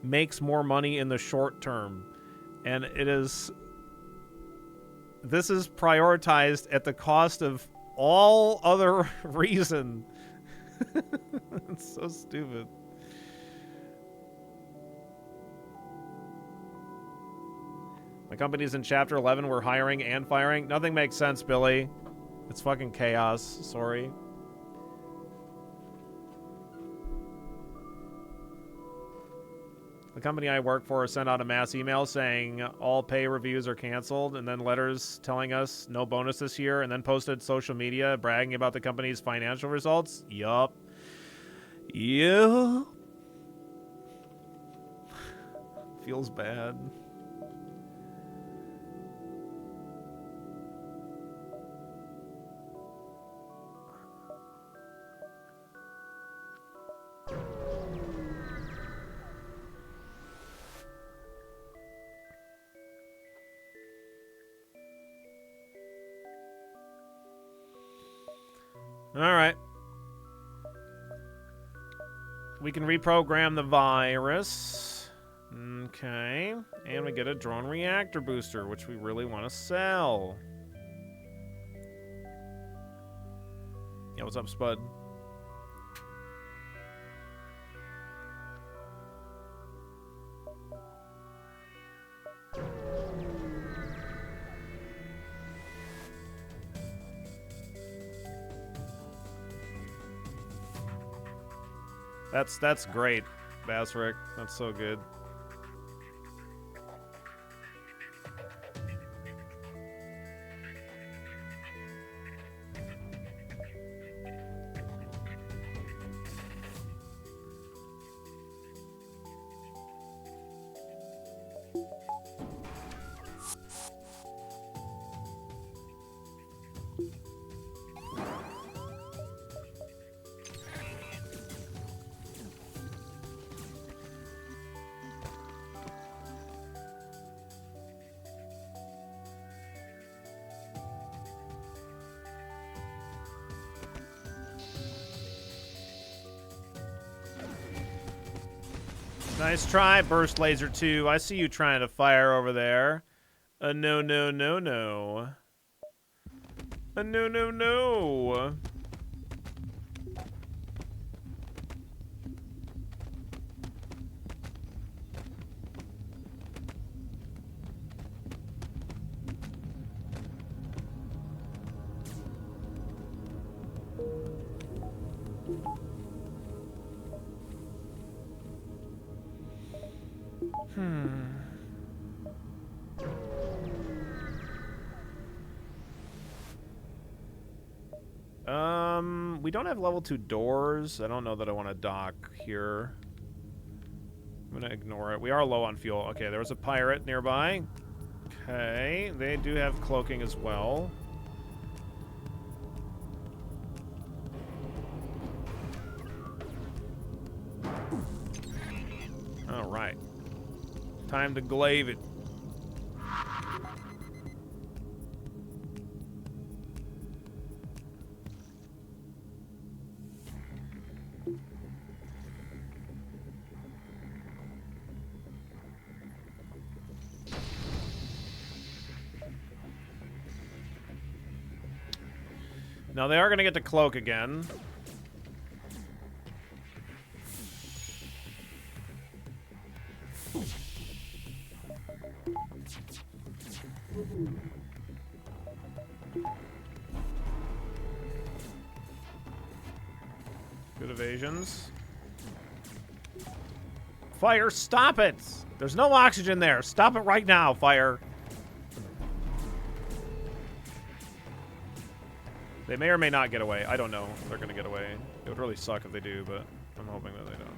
makes more money in the short term. And this is prioritized at the cost of all other reason. It's so stupid. My company's in Chapter 11. We're hiring and firing. Nothing makes sense, Billy. It's fucking chaos. Sorry. The company I work for sent out a mass email saying all pay reviews are canceled, and then letters telling us no bonus this year, and then posted social media bragging about the company's financial results. Yup. Yeah. Feels bad. All right. We can reprogram the virus. Okay. And we get a drone reactor booster, which we really want to sell. Yeah, what's up, Spud? That's great, Basric. That's so good. Nice try, Burst Laser 2. I see you trying to fire over there. No, no, no, no. No, no, no. We don't have level 2 doors. I don't know that I want to dock here. I'm gonna ignore it. We are low on fuel. Okay, there was a pirate nearby. Okay, they do have cloaking as well. All right. Time to glaive it. Now they are going to get to cloak again. Good evasions. Fire, stop it! There's no oxygen there. Stop it right now, Fire. They may or may not get away. I don't know if they're going to get away. It would really suck if they do, but I'm hoping that they don't.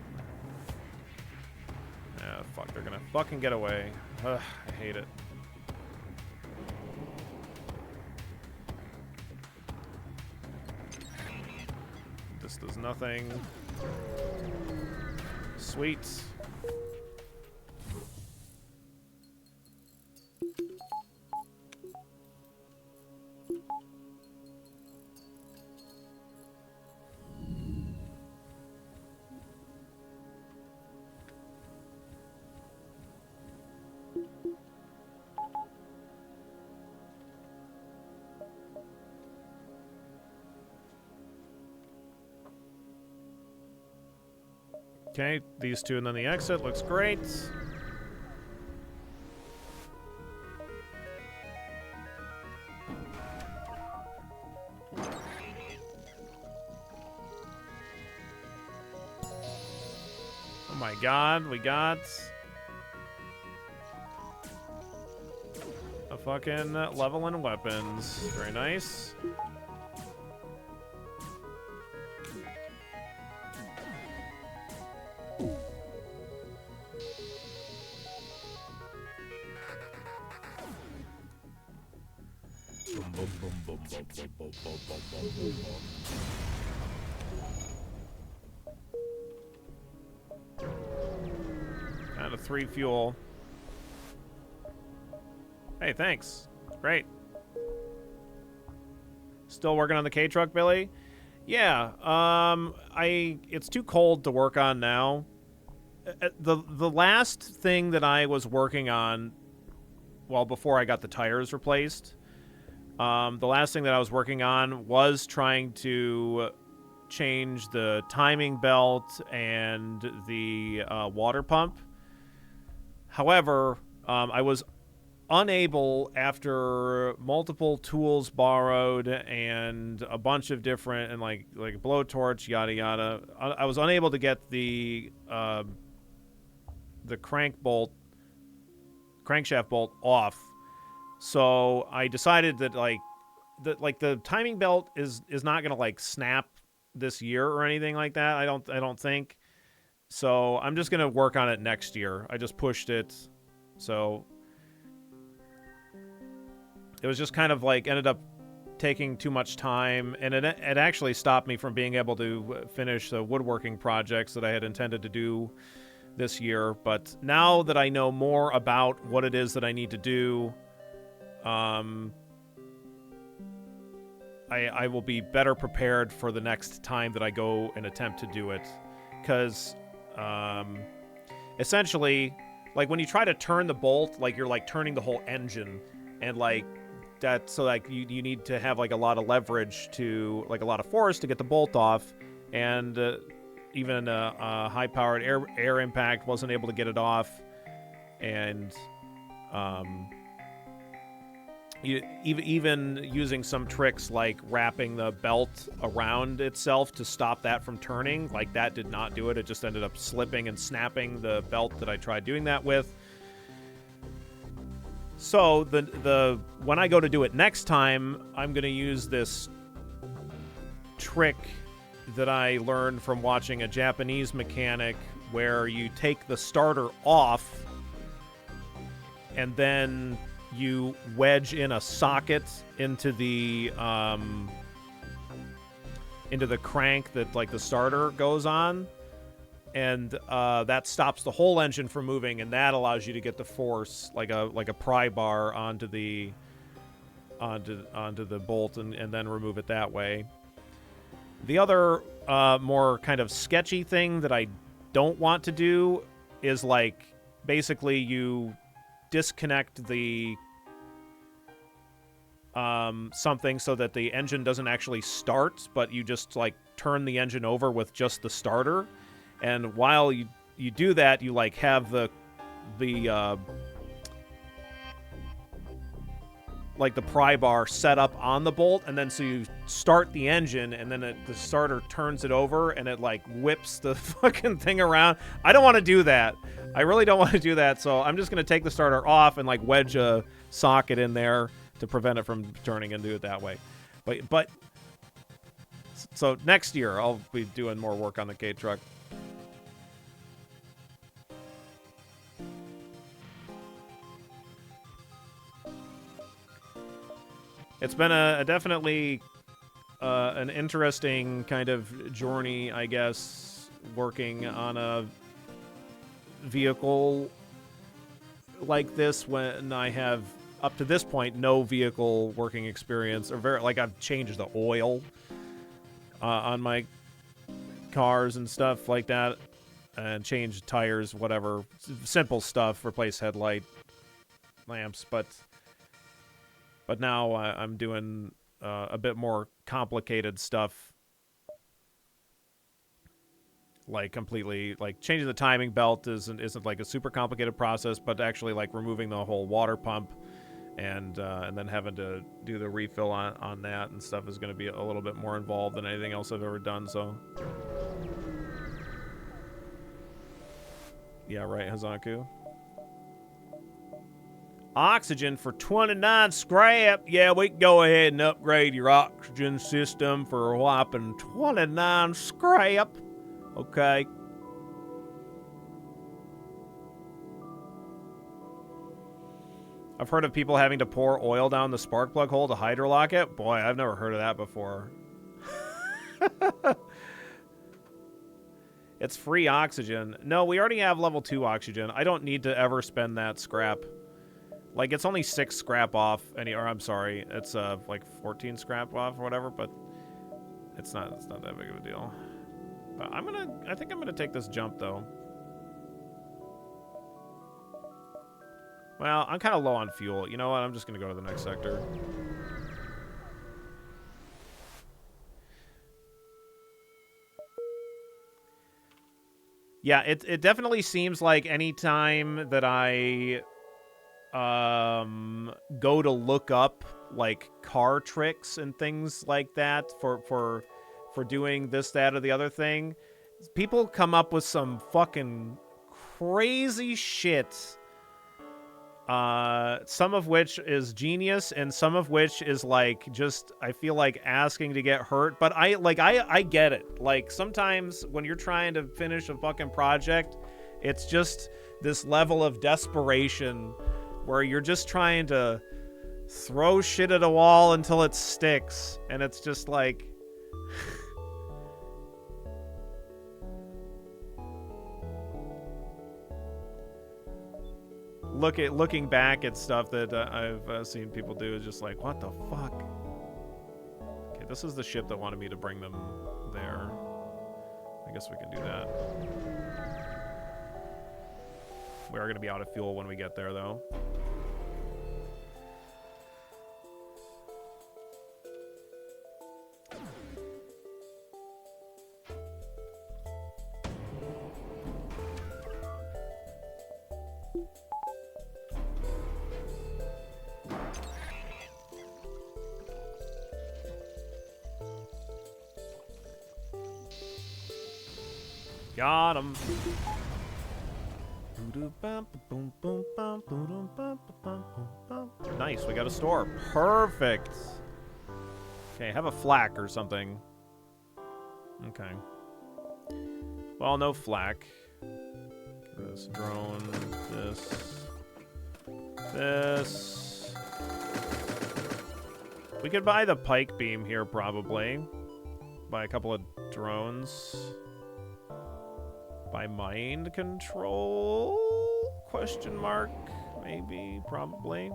Yeah, fuck. They're going to fucking get away. Ugh, I hate it. This does nothing. Sweet. Okay, these two and then the exit looks great. Oh my god, we got a fucking level in weapons. Very nice. Down to 3 fuel. Hey, thanks. Great. Still working on the K-Truck, Billy? Yeah, it's too cold to work on now. The last thing that I was working on, well, before I got the tires replaced, the last thing that I was working on was trying to change the timing belt and the water pump. However, I was unable, after multiple tools borrowed and a bunch of different, and like blowtorch, yada yada, I was unable to get the crankshaft bolt off. So I decided that the timing belt is not gonna like snap this year or anything like that. I don't think. So I'm just gonna work on it next year. I just pushed it. So it was just kind of like ended up taking too much time, and it actually stopped me from being able to finish the woodworking projects that I had intended to do this year. But now that I know more about what it is that I need to do, I will be better prepared for the next time that I go and attempt to do it. Because essentially, like when you try to turn the bolt, like you're like turning the whole engine, and like that, so like you need to have like a lot of leverage to, like a lot of force to get the bolt off, and even a high-powered air impact wasn't able to get it off, and even using some tricks like wrapping the belt around itself to stop that from turning, like that did not do it. It just ended up slipping and snapping the belt that I tried doing that with. So when I go to do it next time, I'm going to use this trick that I learned from watching a Japanese mechanic, where you take the starter off and then you wedge in a socket into the crank that like the starter goes on, and that stops the whole engine from moving, and that allows you to get the force like a pry bar onto the bolt, and then remove it that way. The other more kind of sketchy thing that I don't want to do is like basically you disconnect the something so that the engine doesn't actually start, but you just like turn the engine over with just the starter. And while you do that, you like have the like the pry bar set up on the bolt, and then so you start the engine, and then the starter turns it over, and it like whips the fucking thing around. I don't want to do that. I really don't want to do that, so I'm just going to take the starter off and like wedge a socket in there to prevent it from turning and do it that way. But so next year I'll be doing more work on the K-Truck. It's been a definitely an interesting kind of journey, I guess, working on a vehicle like this when I have, up to this point, no vehicle working experience, or very, like, I've changed the oil on my cars and stuff like that, and changed tires, whatever, simple stuff, replace headlight lamps, but now I'm doing a bit more complicated stuff, like completely, like changing the timing belt isn't like a super complicated process, but actually like removing the whole water pump and then having to do the refill on that and stuff is going to be a little bit more involved than anything else I've ever done. So yeah, right, Hazaku. Oxygen for 29 scrap. Yeah, we can go ahead and upgrade your oxygen system for a whopping 29 scrap. Okay. I've heard of people having to pour oil down the spark plug hole to hydrolock it. Boy, I've never heard of that before. It's free oxygen. No, we already have level 2 oxygen. I don't need to ever spend that scrap. Like, it's only 6 scrap off, or I'm sorry, it's like 14 scrap off or whatever, but it's not that big of a deal. But I think I'm gonna take this jump though. Well, I'm kind of low on fuel. You know what? I'm just gonna go to the next sector. Yeah, it definitely seems like any time that I go to look up like car tricks and things like that for doing this, that, or the other thing, people come up with some fucking crazy shit. Some of which is genius, and some of which is like just, I feel like asking to get hurt. But I get it. Like, sometimes when you're trying to finish a fucking project, it's just this level of desperation where you're just trying to throw shit at a wall until it sticks, and it's just like looking back at stuff that I've seen people do is just like, what the fuck? Okay, this is the ship that wanted me to bring them there. I guess we can do that. We are going to be out of fuel when we get there, though. Got him. Nice, we got a store. Perfect. Okay, have a flak or something. Okay. Well, no flak. This drone, this. We could buy the pike beam here, probably. Buy a couple of drones. By mind control? Question mark? Maybe, probably.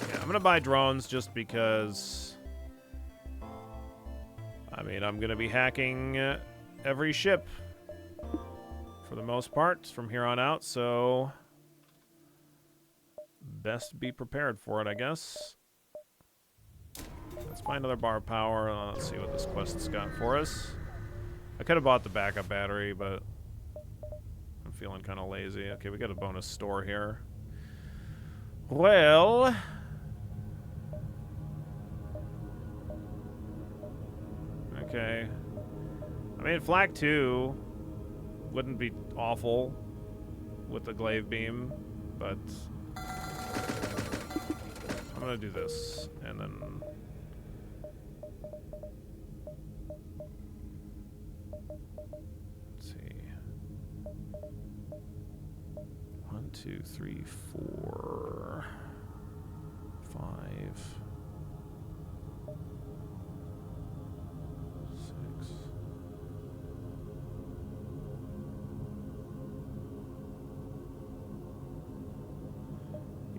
Yeah, I'm gonna buy drones just because mean, I'm going to be hacking every ship for the most part from here on out, so best be prepared for it, I guess. Let's find another bar of power. Let's see what this quest's got for us. I could have bought the backup battery, but I'm feeling kind of lazy. Okay, we got a bonus store here. Well, okay. I mean, Flak 2 wouldn't be awful with the glaive beam, but I'm gonna do this, and then let's see. 1, 2, 3, 4, 5, 6.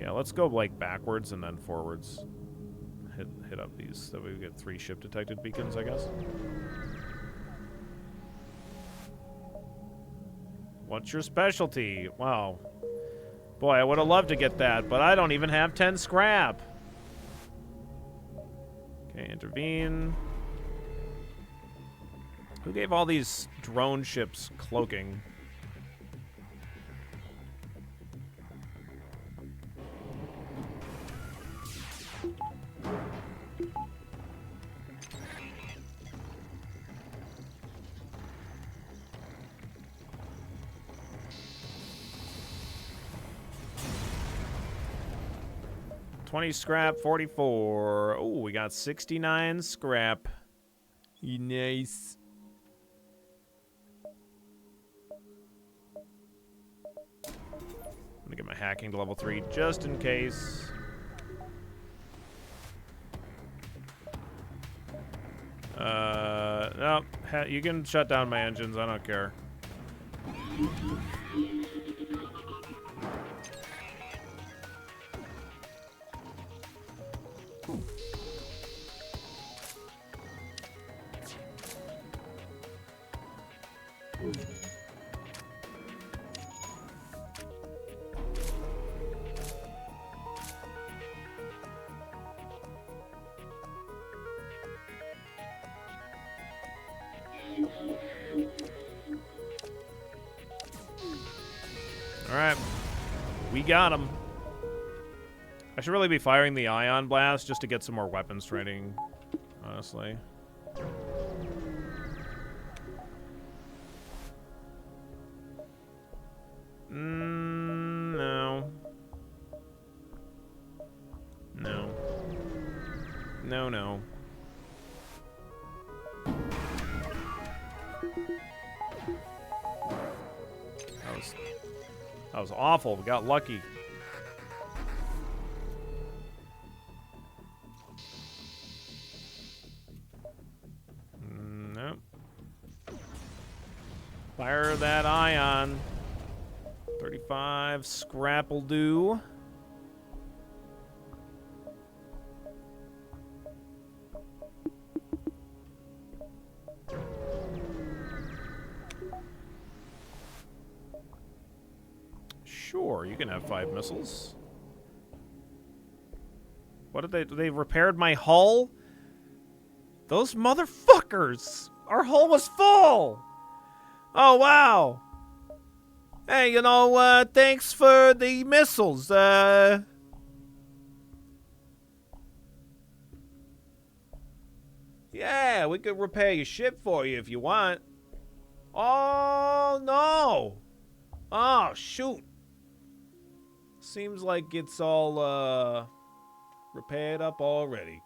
Yeah, let's go like backwards and then forwards. Hit up these so we get 3 ship detected beacons, I guess. What's your specialty? Wow. Boy, I would have loved to get that, but I don't even have 10 scrap. Okay, intervene. Who gave all these drone ships cloaking? $20 scrap, 44. Oh, we got 69 scrap. Nice. I'm gonna get my hacking to level 3 just in case. No, you can shut down my engines. I don't care. Alright. We got him. I should really be firing the ion blast just to get some more weapons training, honestly. No. No. No, no. That was awful. We got lucky. Nope. Fire that ion. 35 scrap will do. Sure, you can have 5 missiles. What did they repaired my hull? Those motherfuckers! Our hull was full! Oh, wow! Hey, you know, thanks for the missiles, Yeah, we could repair your ship for you if you want. Oh, no! Oh, shoot! Seems like it's all, repaired up already.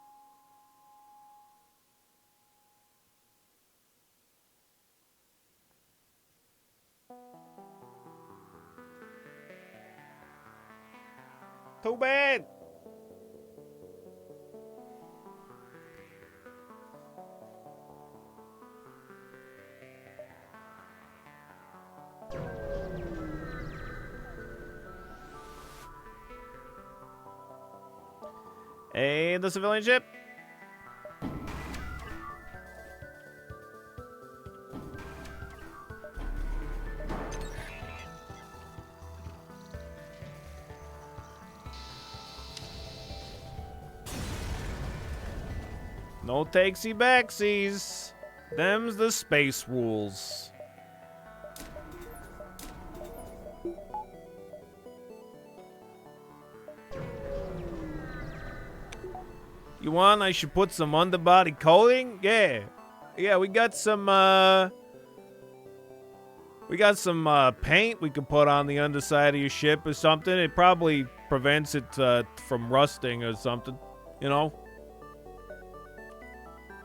Too bad! Hey, the civilian ship. No takesy backsies. Them's the space rules. You want I should put some underbody coating? Yeah. Yeah, we got some paint we could put on the underside of your ship or something. It probably prevents it from rusting or something, you know?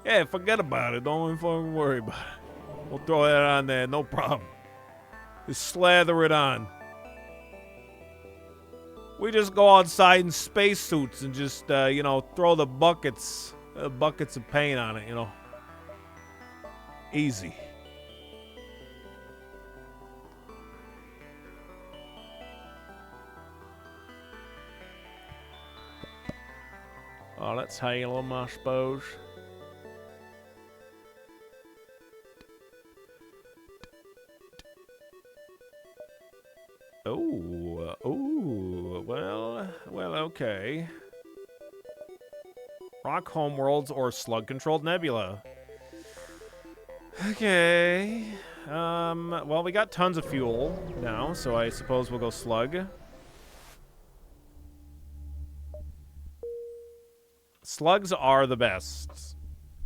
Yeah, forget about it. Don't even fucking worry about it. We'll throw that on there, no problem. Just slather it on. We just go outside in spacesuits and just, you know, throw the buckets of paint on it, you know. Easy. Oh, let's hail them, I suppose. Well, okay. Rock homeworlds or slug-controlled nebula. Okay. Well, we got tons of fuel now, so I suppose we'll go slug. Slugs are the best,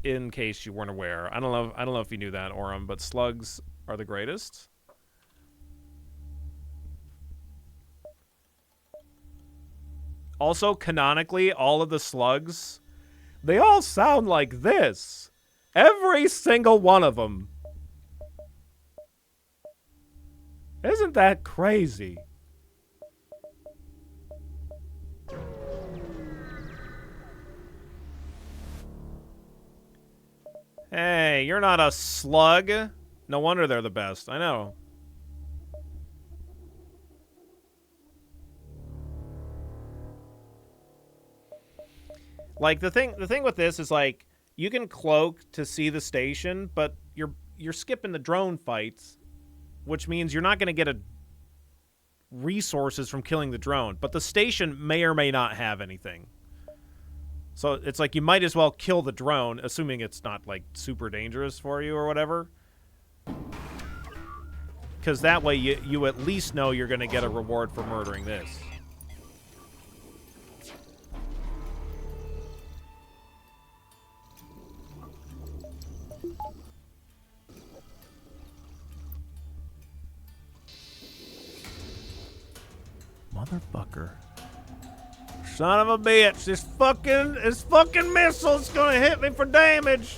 in case you weren't aware. I don't know if you knew that, Aurum, but slugs are the greatest. Also, canonically, all of the slugs, they all sound like this. Every single one of them. Isn't that crazy? Hey, you're not a slug. No wonder they're the best. I know. Like the thing with this is like you can cloak to see the station, but you're skipping the drone fights, which means you're not going to get resources from killing the drone, but the station may or may not have anything. So it's like you might as well kill the drone, assuming it's not like super dangerous for you or whatever. Because that way you at least know you're going to get a reward for murdering this. Motherfucker. Son of a bitch. This fucking missile's gonna hit me for damage.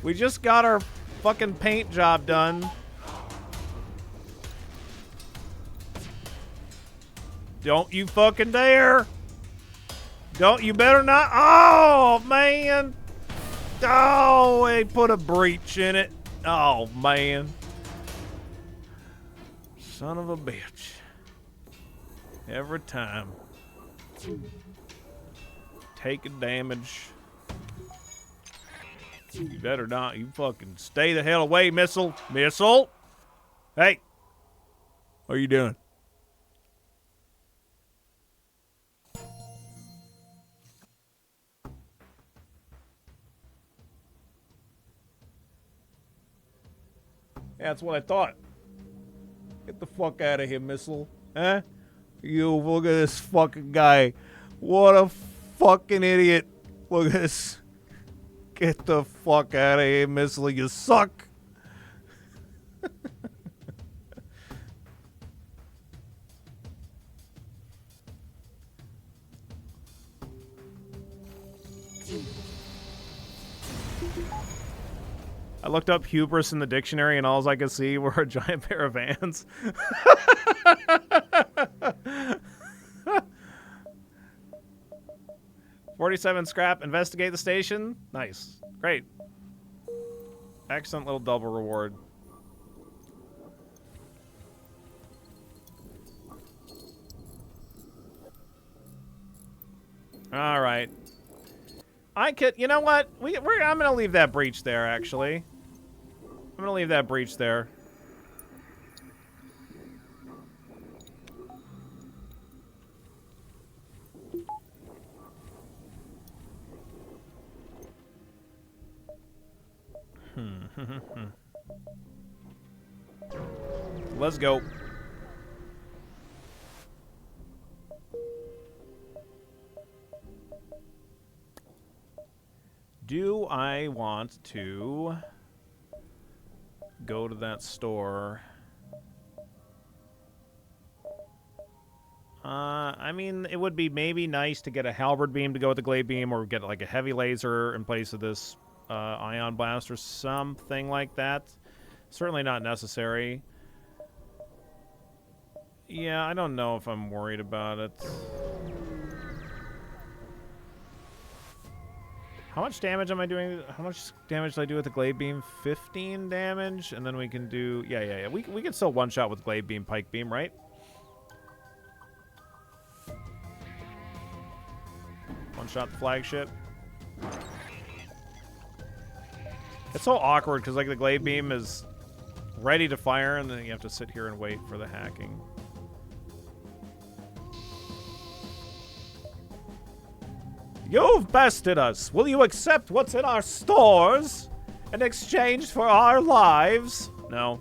We just got our fucking paint job done. Don't you fucking dare. Don't you better not. Oh, man. Oh, they put a breach in it. Oh, man. Son of a bitch. Every time. Taking damage. You better not. You fucking stay the hell away, missile. Missile. Hey. What are you doing? Yeah, that's what I thought. Get the fuck out of here, missile. Huh? You, look at this fucking guy. What a fucking idiot. Look at this. Get the fuck out of here, missile. You suck. I looked up hubris in the dictionary and all I could see were a giant pair of ants. 47 scrap. Investigate the station. Nice. Great. Excellent little double reward. All right. I could. You know what? I'm gonna leave that breach there. Actually, I'm gonna leave that breach there. Let's go. Do I want to go to that store? I mean, it would be maybe nice to get a halberd beam to go with the glade beam, or get like a heavy laser in place of this ion blast or something like that. Certainly not necessary. Yeah, I don't know if I'm worried about it. How much damage am I doing? How much damage did I do with the glade beam? 15 damage, and then we can do... Yeah. We can still one-shot with glade beam, pike beam, right? One-shot the flagship. It's so awkward, because like the glade beam is ready to fire, and then you have to sit here and wait for the hacking. You've bested us. Will you accept what's in our stores in exchange for our lives? No.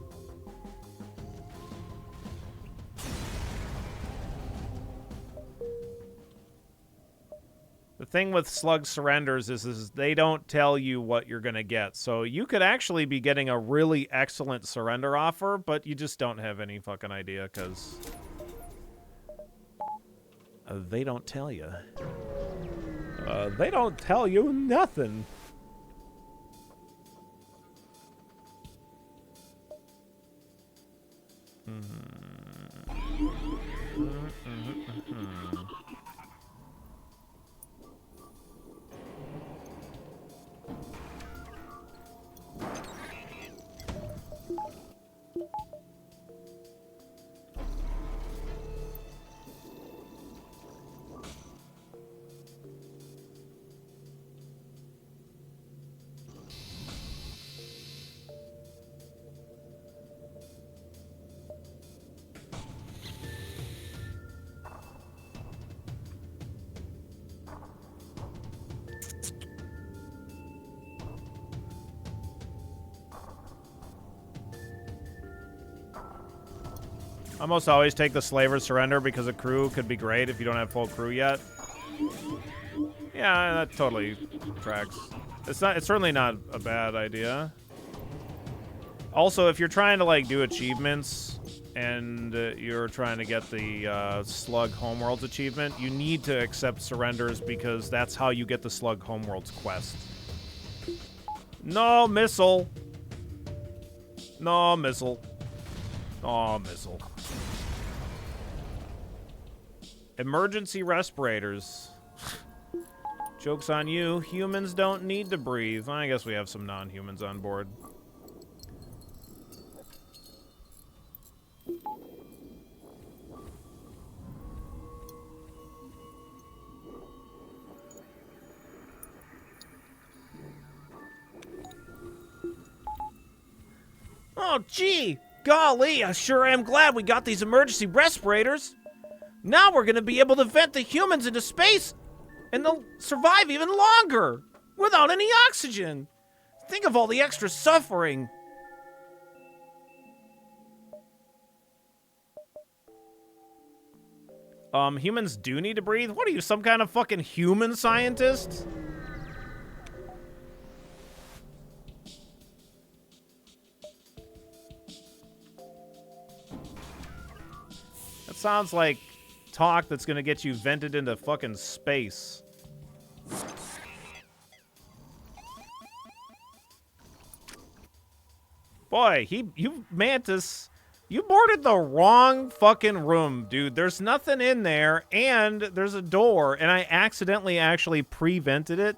The thing with slug surrenders is they don't tell you what you're going to get. So you could actually be getting a really excellent surrender offer, but you just don't have any fucking idea because they don't tell you. They don't tell you nothing. I almost always take the slaver surrender because a crew could be great if you don't have full crew yet. Yeah, that totally tracks. It's certainly not a bad idea. Also, if you're trying to like do achievements and you're trying to get the Slug Homeworlds achievement, you need to accept surrenders because that's how you get the Slug Homeworlds quest. No missile. No missile. Oh, missile. Emergency respirators. Joke's on you. Humans don't need to breathe. I guess we have some non-humans on board. Oh, gee! Golly, I sure am glad we got these emergency respirators. Now we're gonna be able to vent the humans into space, and they'll survive even longer, without any oxygen. Think of all the extra suffering. Humans do need to breathe? What are you, some kind of fucking human scientist? That sounds like talk that's gonna get you vented into fucking space. Boy, you Mantis, you boarded the wrong fucking room, dude. There's nothing in there, and there's a door, and I accidentally actually pre-vented it.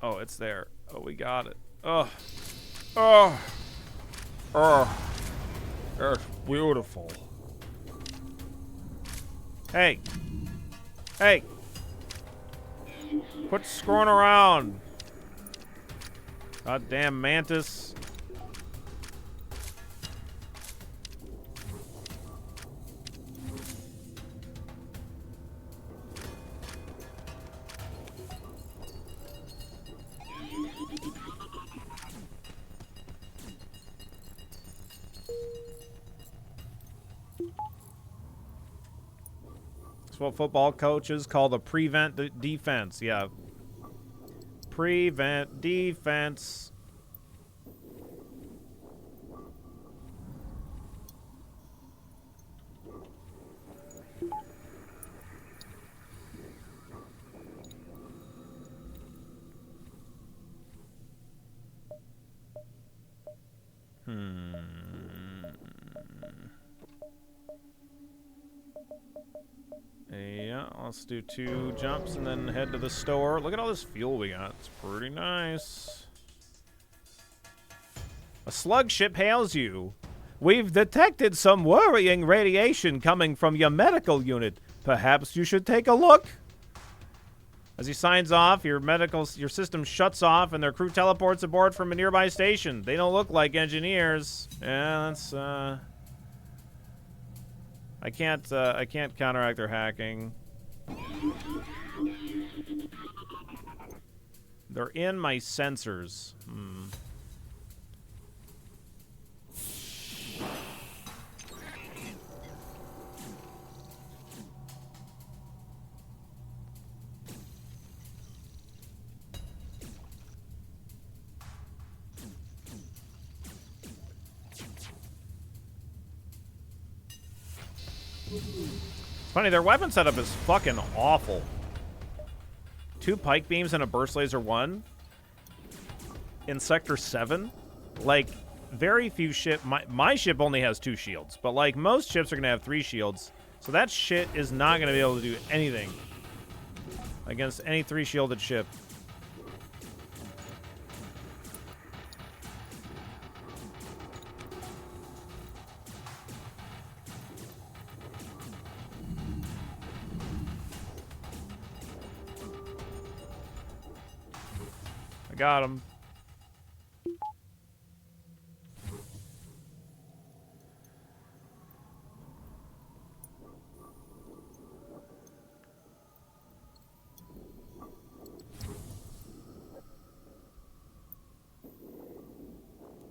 Oh, it's there. Oh, we got it. Oh. Oh. Oh. That's beautiful. Hey. Hey. Quit screwing around. Goddamn mantis. That's what football coaches call the prevent defense. Yeah. Prevent defense. Yeah, let's do 2 jumps and then head to the store. Look at all this fuel we got. It's pretty nice. A slug ship hails you. We've detected some worrying radiation coming from your medical unit. Perhaps you should take a look. As he signs off, your system shuts off and their crew teleports aboard from a nearby station. They don't look like engineers. Yeah, that's I can't counteract their hacking. They're in my sensors. Funny, their weapon setup is fucking awful. 2 pike beams and a burst laser 1 in sector 7. Like, very few ship. My ship only has 2 shields, but like most ships are gonna have 3 shields. So that shit is not gonna be able to do anything against any 3-shielded ship. Got him.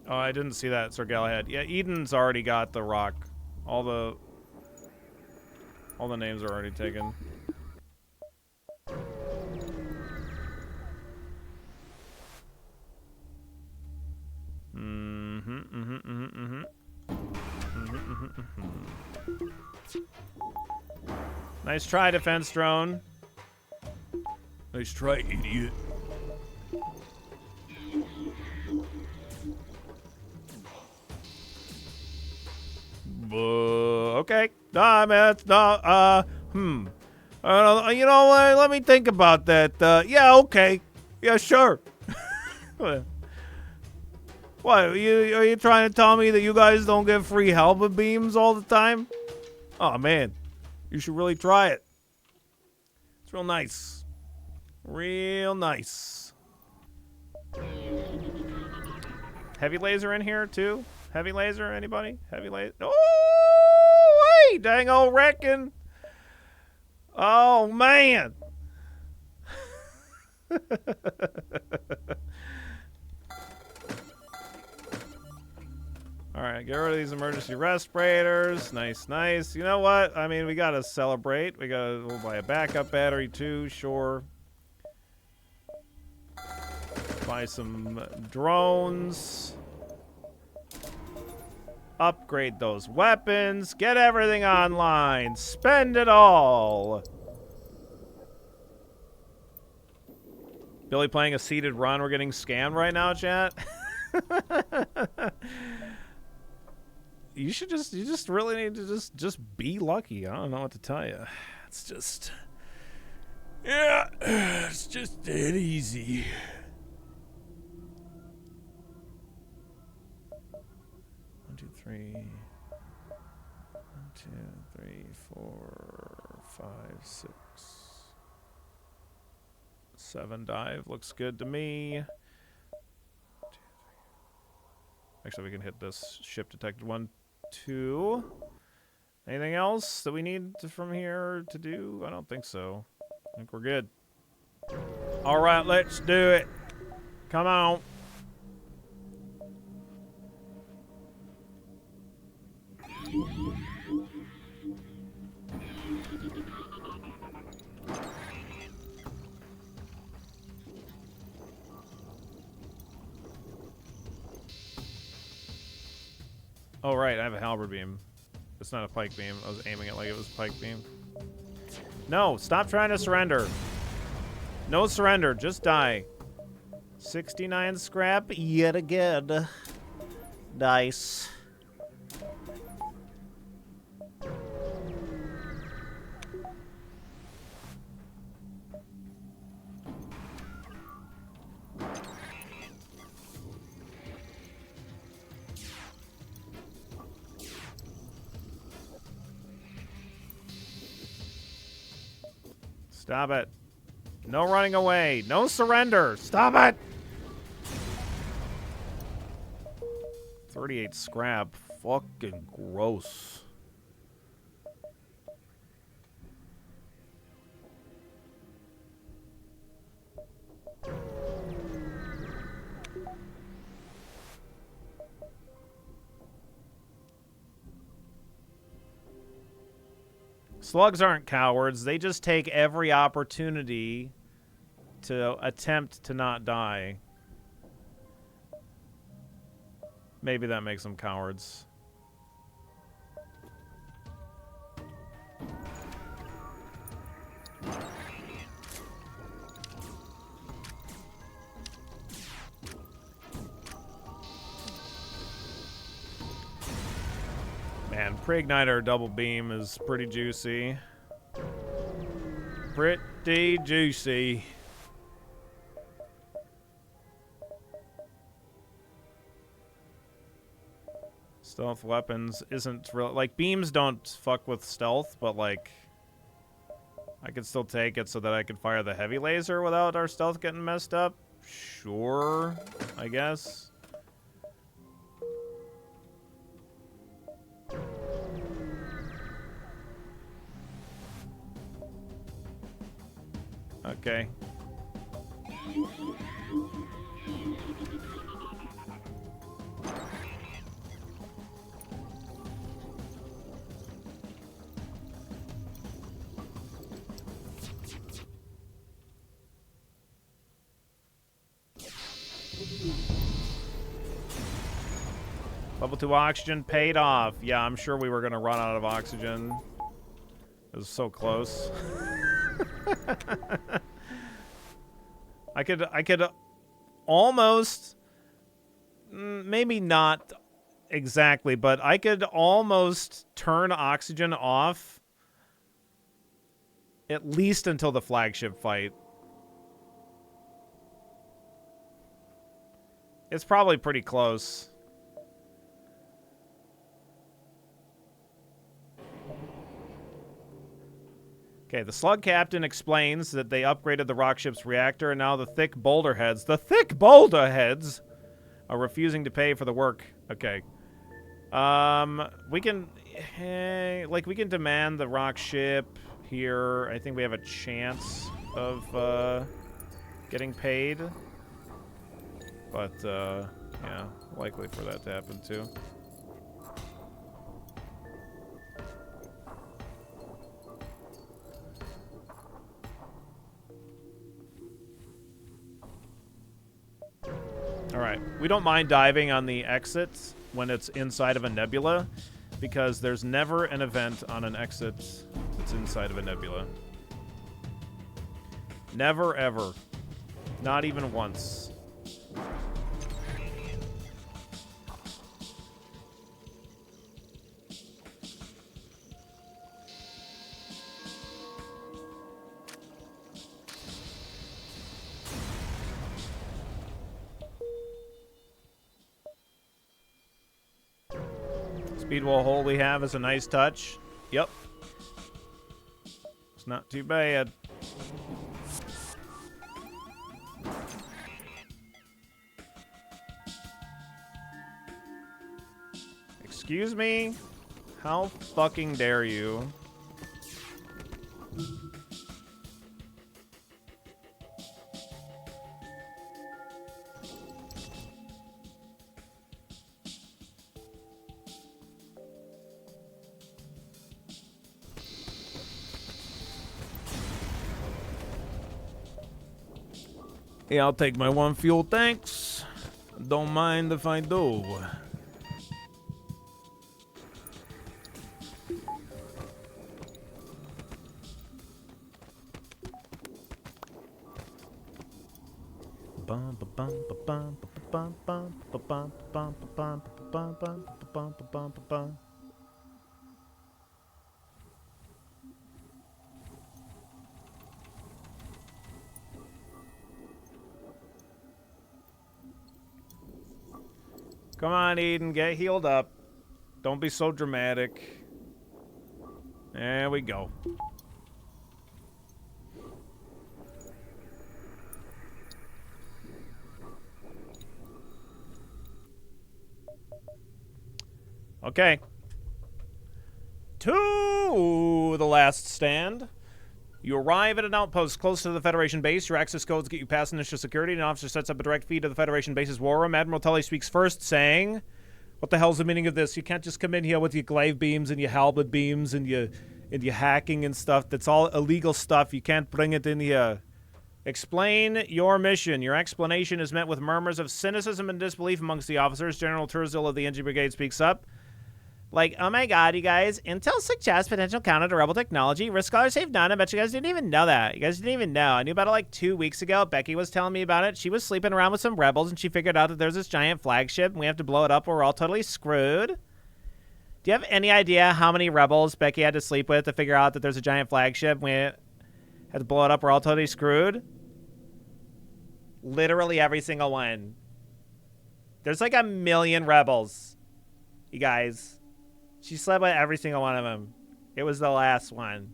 Oh, I didn't see that, Sir Galahad. Yeah, Eden's already got the rock. All the names are already taken. Nice try, defense drone. Nice try, idiot. Okay. Nah, man, it's not, you know what? Let me think about that. Yeah, okay. Yeah, sure. What, are you trying to tell me that you guys don't get free halberd beams all the time? Oh, man. You should really try it. It's real nice. Real nice. Heavy laser in here, too? Heavy laser, anybody? Heavy laser? Oh, hey, dang old wrecking. Oh, man. Alright, get rid of these emergency respirators. Nice, nice. You know what? I mean, we gotta celebrate. We'll buy a backup battery too, sure. Buy some drones. Upgrade those weapons. Get everything online. Spend it all. Billy playing a seated run. We're getting scammed right now, chat. You just really need to just be lucky. I don't know what to tell you. It's just, yeah, it's just that easy. One, two, three. 1, 2, 3, 4, 5, 6, 7 dive looks good to me. Actually, we can hit this. Ship detected 1, 2. Anything else that we need from here to do? I don't think so. I think we're good. All right, let's do it. Come on. Oh, right, I have a halberd beam. It's not a pike beam. I was aiming it like it was a pike beam. No, stop trying to surrender. No surrender, just die. 69 scrap, yet again. Nice. Stop it. No running away. No surrender. Stop it. 38 scrap. Fucking gross. Slugs aren't cowards. They just take every opportunity to attempt to not die. Maybe that makes them cowards. Man, Pre-Igniter double beam is pretty juicy. Pretty juicy. Stealth weapons isn't real. Like, beams don't fuck with stealth, but, like, I could still take it so that I could fire the heavy laser without our stealth getting messed up. Sure, I guess. Okay. Level 2 oxygen paid off. Yeah, I'm sure we were going to run out of oxygen. It was so close. I could almost, maybe not exactly, but I could almost turn oxygen off at least until the flagship fight. It's probably pretty close. Okay, the slug captain explains that they upgraded the rock ship's reactor, and now the thick boulder heads are refusing to pay for the work. Okay. We can, we can demand the rock ship here. I think we have a chance of, getting paid. But, yeah, likely for that to happen, too. Alright, we don't mind diving on the exits when it's inside of a nebula, because there's never an event on an exit that's inside of a nebula. Never, ever. Not even once. Speedwall hole we have is a nice touch. Yep. It's not too bad. Excuse me? How fucking dare you? Yeah, I'll take my 1 fuel, thanks. Don't mind if I do. Come on, Eden, get healed up. Don't be so dramatic. There we go. Okay. To the last stand. You arrive at an outpost close to the Federation base. Your access codes get you past initial security. An officer sets up a direct feed to the Federation base's war room. Admiral Tully speaks first, saying, "What the hell's the meaning of this? You can't just come in here with your glaive beams and your halberd beams and your hacking and stuff. That's all illegal stuff. You can't bring it in here. Explain your mission." Your explanation is met with murmurs of cynicism and disbelief amongst the officers. General Turzil of the Engine Brigade speaks up. Like, oh my god, you guys, Intel suggests potential counter to rebel technology. Risk scholars save none. I bet you guys didn't even know that. You guys didn't even know. I knew about it like 2 weeks ago. Becky was telling me about it. She was sleeping around with some rebels, and she figured out that there's this giant flagship, and we have to blow it up or we're all totally screwed. Do you have any idea how many rebels Becky had to sleep with to figure out that there's a giant flagship? We had to blow it up, we're all totally screwed? Literally every single one. There's like 1 million rebels. You guys. She slept with every single one of them. It was the last one.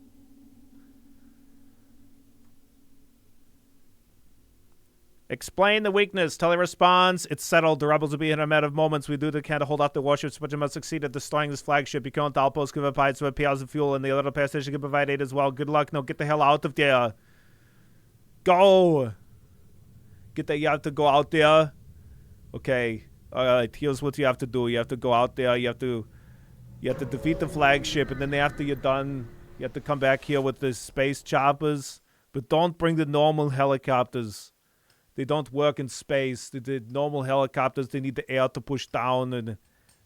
Explain the weakness. Tully responds, "It's settled. The rebels will be in a matter of moments. We do the can to hold off the warships, but you must succeed at destroying this flagship. You can't outpost, give up hides, so PRs of fuel, and the other repair station can provide aid as well. Good luck. Now get the hell out of there. Go. You have to go out there. Okay. Alright, here's what you have to do. You have to go out there. You have to defeat the flagship, and then after you're done, you have to come back here with the space choppers. But don't bring the normal helicopters. They don't work in space. The normal helicopters, they need the air to push down, and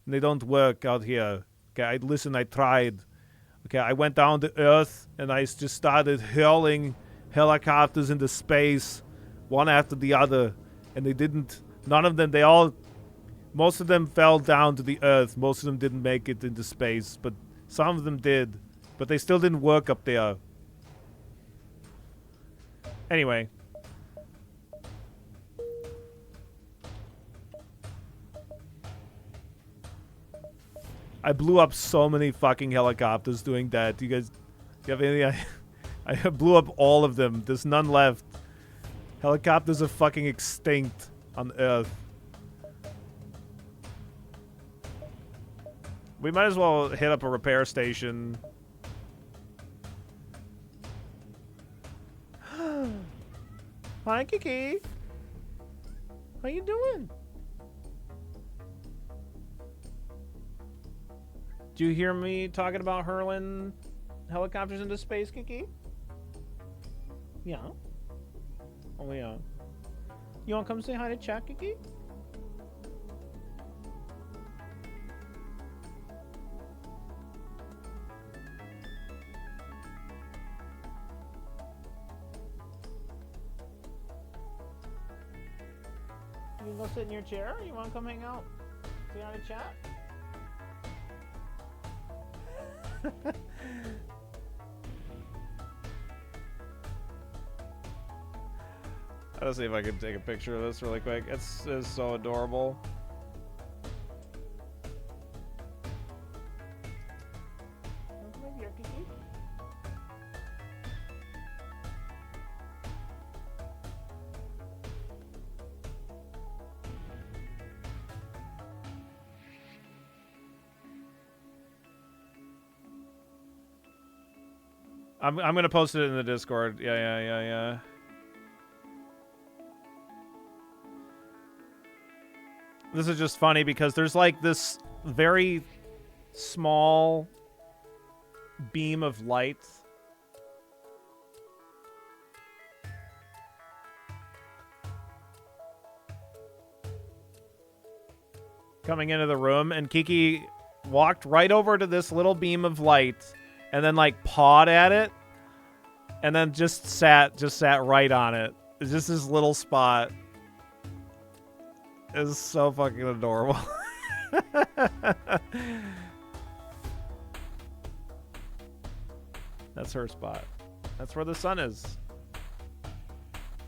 they don't work out here. Okay, I tried. Okay, I went down to Earth, and I just started hurling helicopters into space, one after the other, and they didn't, none of them, most of them fell down to the Earth. Most of them didn't make it into space, but some of them did. But they still didn't work up there. Anyway. I blew up so many fucking helicopters doing that. Do you have any idea? I blew up all of them. There's none left. Helicopters are fucking extinct on Earth. We might as well hit up a repair station. Hi, Kiki. How you doing? Do you hear me talking about hurling helicopters into space, Kiki? Yeah. Oh, yeah. You want to come say hi to chat, Kiki? You can go sit in your chair? You want to come hang out? Say hi to chat? Let's see if I can take a picture of this really quick. It's so adorable. I'm gonna post it in the Discord. Yeah. This is just funny because there's like this very small beam of light coming into the room, and Kiki walked right over to this little beam of light and then like pawed at it and then just sat right on it. It's just this little spot. It's so fucking adorable. That's her spot. That's where the sun is.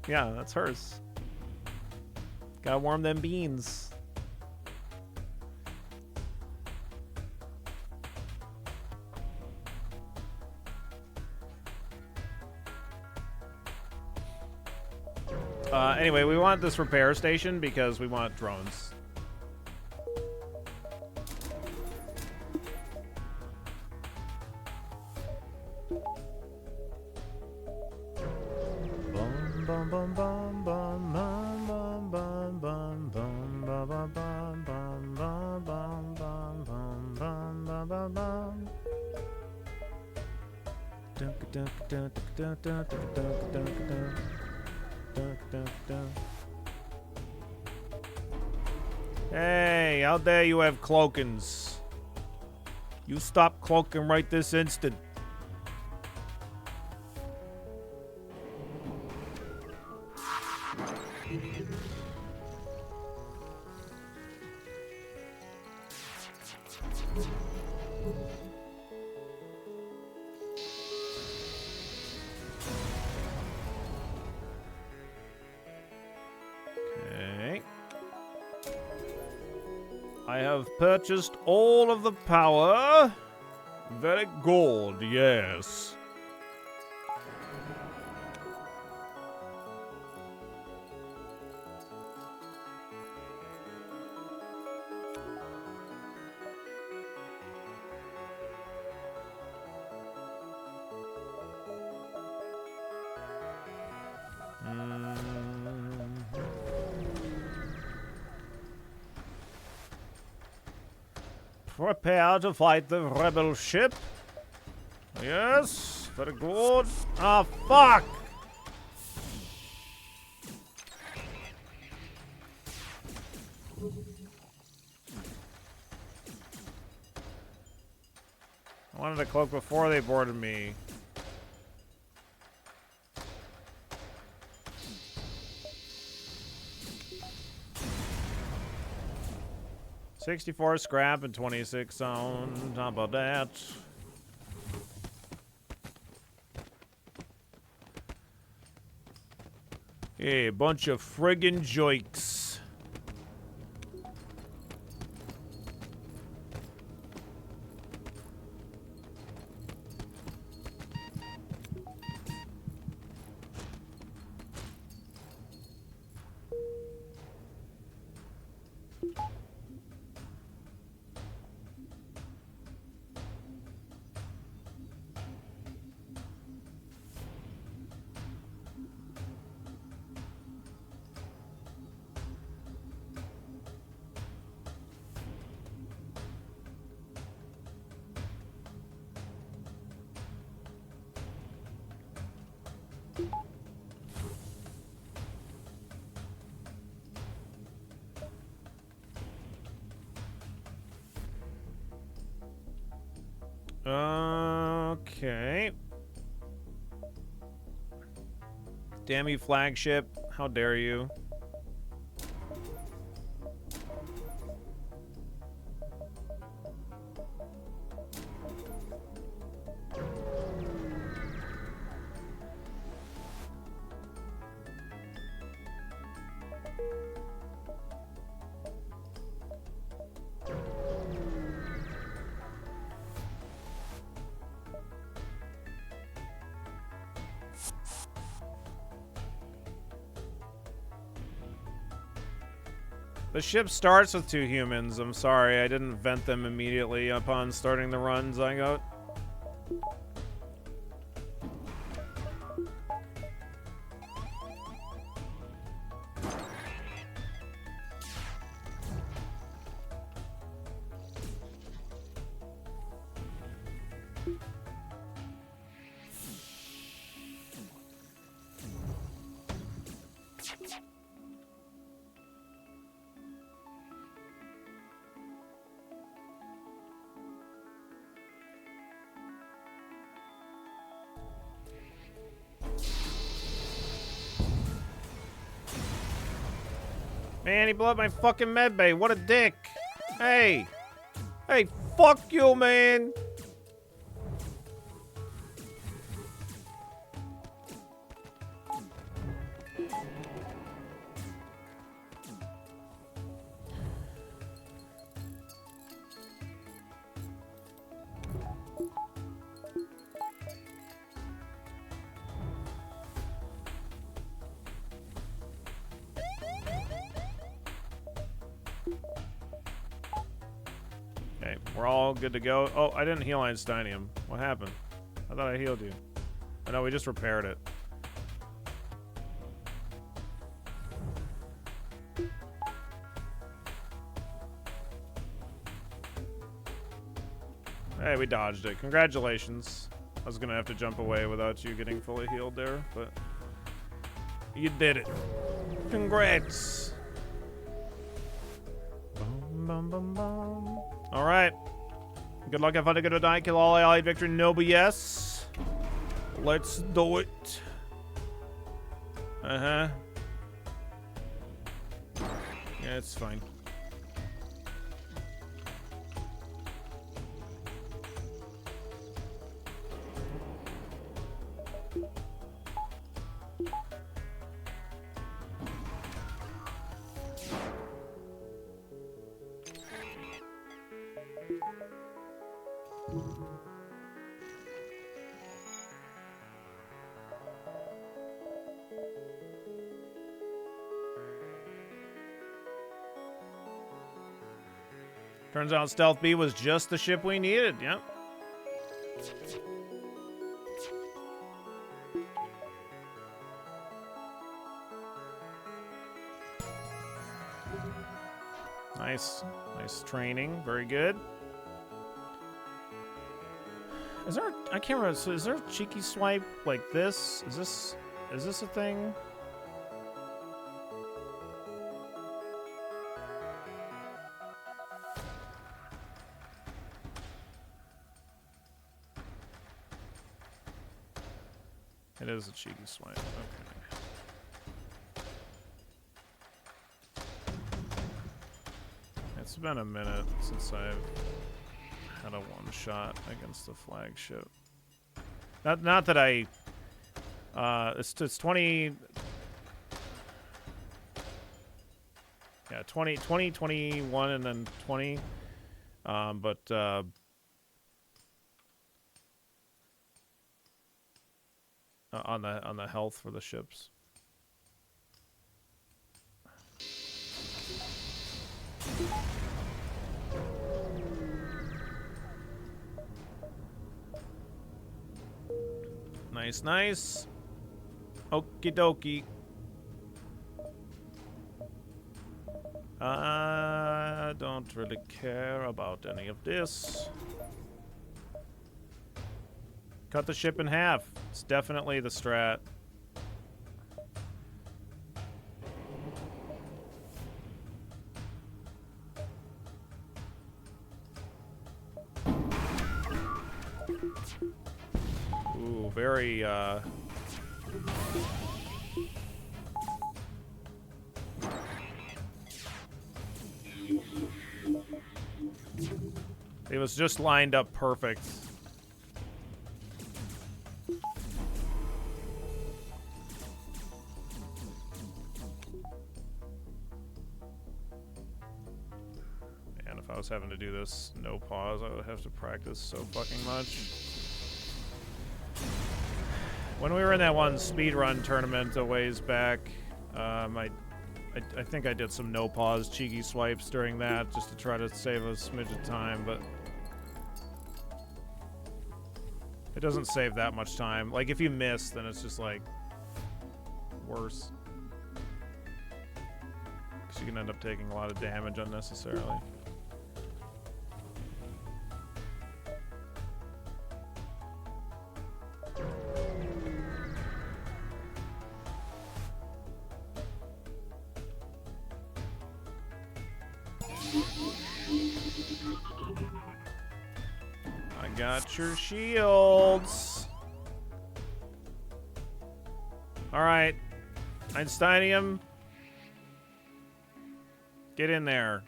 Yeah, that's hers. Gotta warm them beans. Anyway, we want this repair station because we want drones. Hey, out there you have cloakins. You stop cloaking right this instant. I have purchased all of the power. Very good, yes. Prepare to fight the rebel ship. Yes, very good. Ah, fuck! I wanted to cloak before they boarded me. $64 scrap and 26 on top of that. Hey, bunch of friggin' joiks. Okay. Damn you, flagship. How dare you? The ship starts with 2 humans. I'm sorry, I didn't vent them immediately upon starting the run, Zygote. Man, he blew up my fucking medbay. What a dick. Hey. Hey, fuck you, man. Okay, we're all good to go. Oh, I didn't heal Einsteinium. What happened? I thought I healed you. Oh, no, we just repaired it. Hey, we dodged it. Congratulations. I was gonna have to jump away without you getting fully healed there, but you did it. Congrats. Bum, bum, bum, bum. All right. Good luck. Have fun. Good night. Kill all allied victory. Noble, yes. Let's do it. Uh-huh. Yeah, it's fine. Turns out Stealth B was just the ship we needed. Yep. Nice. Nice training. Very good. Is there... I can't remember. So is there a cheeky swipe like this? Is this a thing? It is a cheeky swipe. Okay. It's been a minute since I've had a one-shot against the flagship. Not that I... it's 20... Yeah, 20, 21, and then 20. But... on the health for the ships. Nice, nice. Okie dokie. I don't really care about any of this. Cut the ship in half. It's definitely the strat. Ooh, very, It was just lined up perfect. Man, if I was having to do this no pause, I would have to practice so fucking much. When we were in that one speedrun tournament a ways back, I think I did some no pause cheeky swipes during that just to try to save a smidge of time, but it doesn't save that much time. Like, if you miss, then it's just, like, worse. Because you can end up taking a lot of damage unnecessarily. I got your shields. Alright. Einsteinium. Get in there.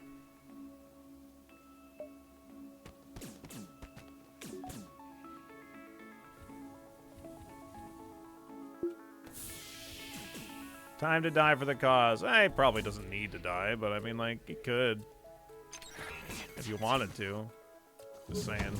Time to die for the cause. He probably doesn't need to die, but I mean, like, he could. If you wanted to. Just saying.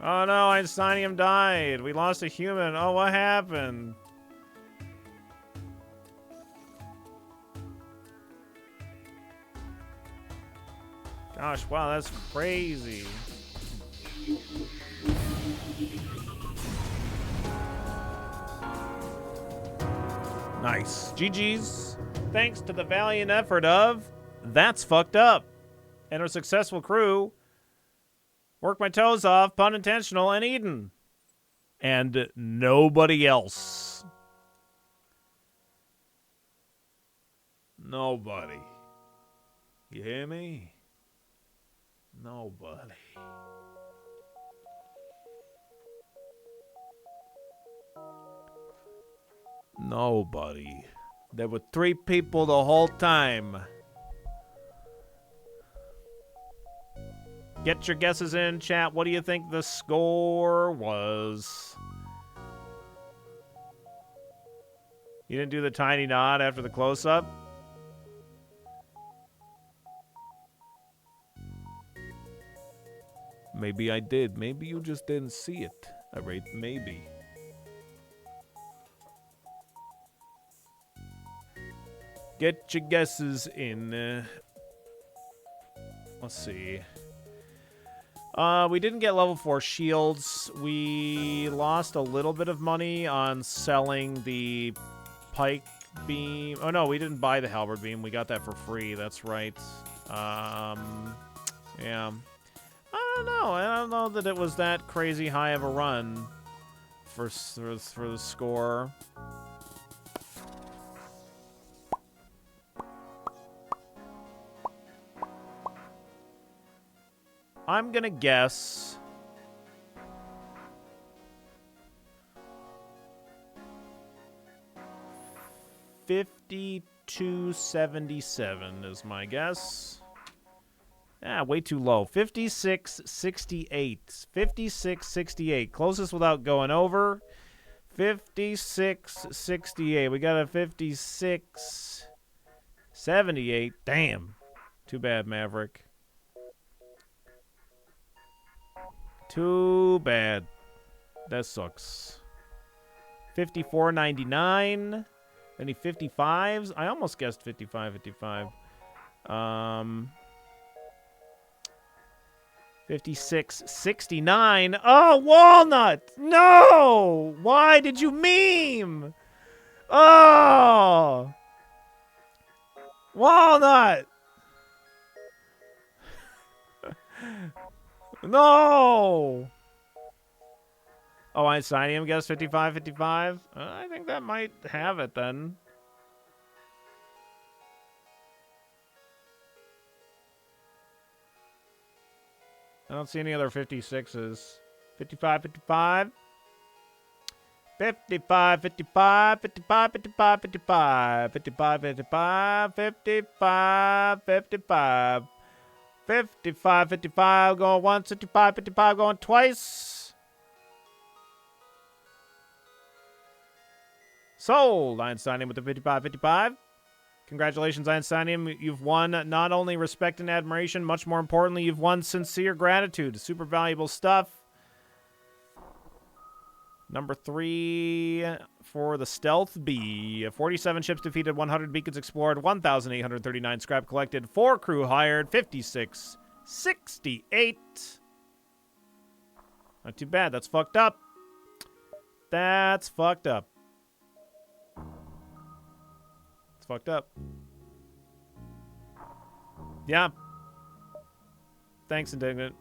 Oh no, Einsteinium died. We lost a human. Oh, what happened? Gosh, wow, that's crazy. Nice. GG's. Thanks to the valiant effort of That's Fucked Up and our successful crew, Work My Toes Off, Pun Intentional, and Eden. And nobody else. Nobody. You hear me? Nobody. Nobody. There were 3 people the whole time. Get your guesses in, chat. What do you think the score was? You didn't do the tiny nod after the close-up? Maybe I did. Maybe you just didn't see it. I rate maybe. Get your guesses in. Let's see. We didn't get level 4 shields. We lost a little bit of money on selling the pike beam. Oh, no, we didn't buy the halberd beam. We got that for free. That's right. Yeah. I don't know. I don't know that it was that crazy high of a run for the score. I'm gonna guess 5277 is my guess. Ah, way too low. 5668. 5668. Closest without going over. 5668. We got a 5678. Damn. Too bad, Maverick. Too bad. That sucks. 54.99. Any 55s? I almost guessed 55. 56.69. Oh, Walnut! No! Why did you meme? Oh! Walnut! No! Oh, Einsteinium guessed 55. I think that might have it then. I don't see any other 56s. 55. 55, 55, 55, 55, 55, 55, 55, 55, 55, going once, 55, 55, going twice. Sold, Einsteinium with the 55. Congratulations, Einsteinium. You've won not only respect and admiration, much more importantly, you've won sincere gratitude. Super valuable stuff. Number 3 for the Stealth B. 47 ships defeated, 100 beacons explored, 1,839 scrap collected, 4 crew hired, 5668. Not too bad. That's fucked up. That's fucked up. It's fucked up. Yeah. Thanks, Indignant.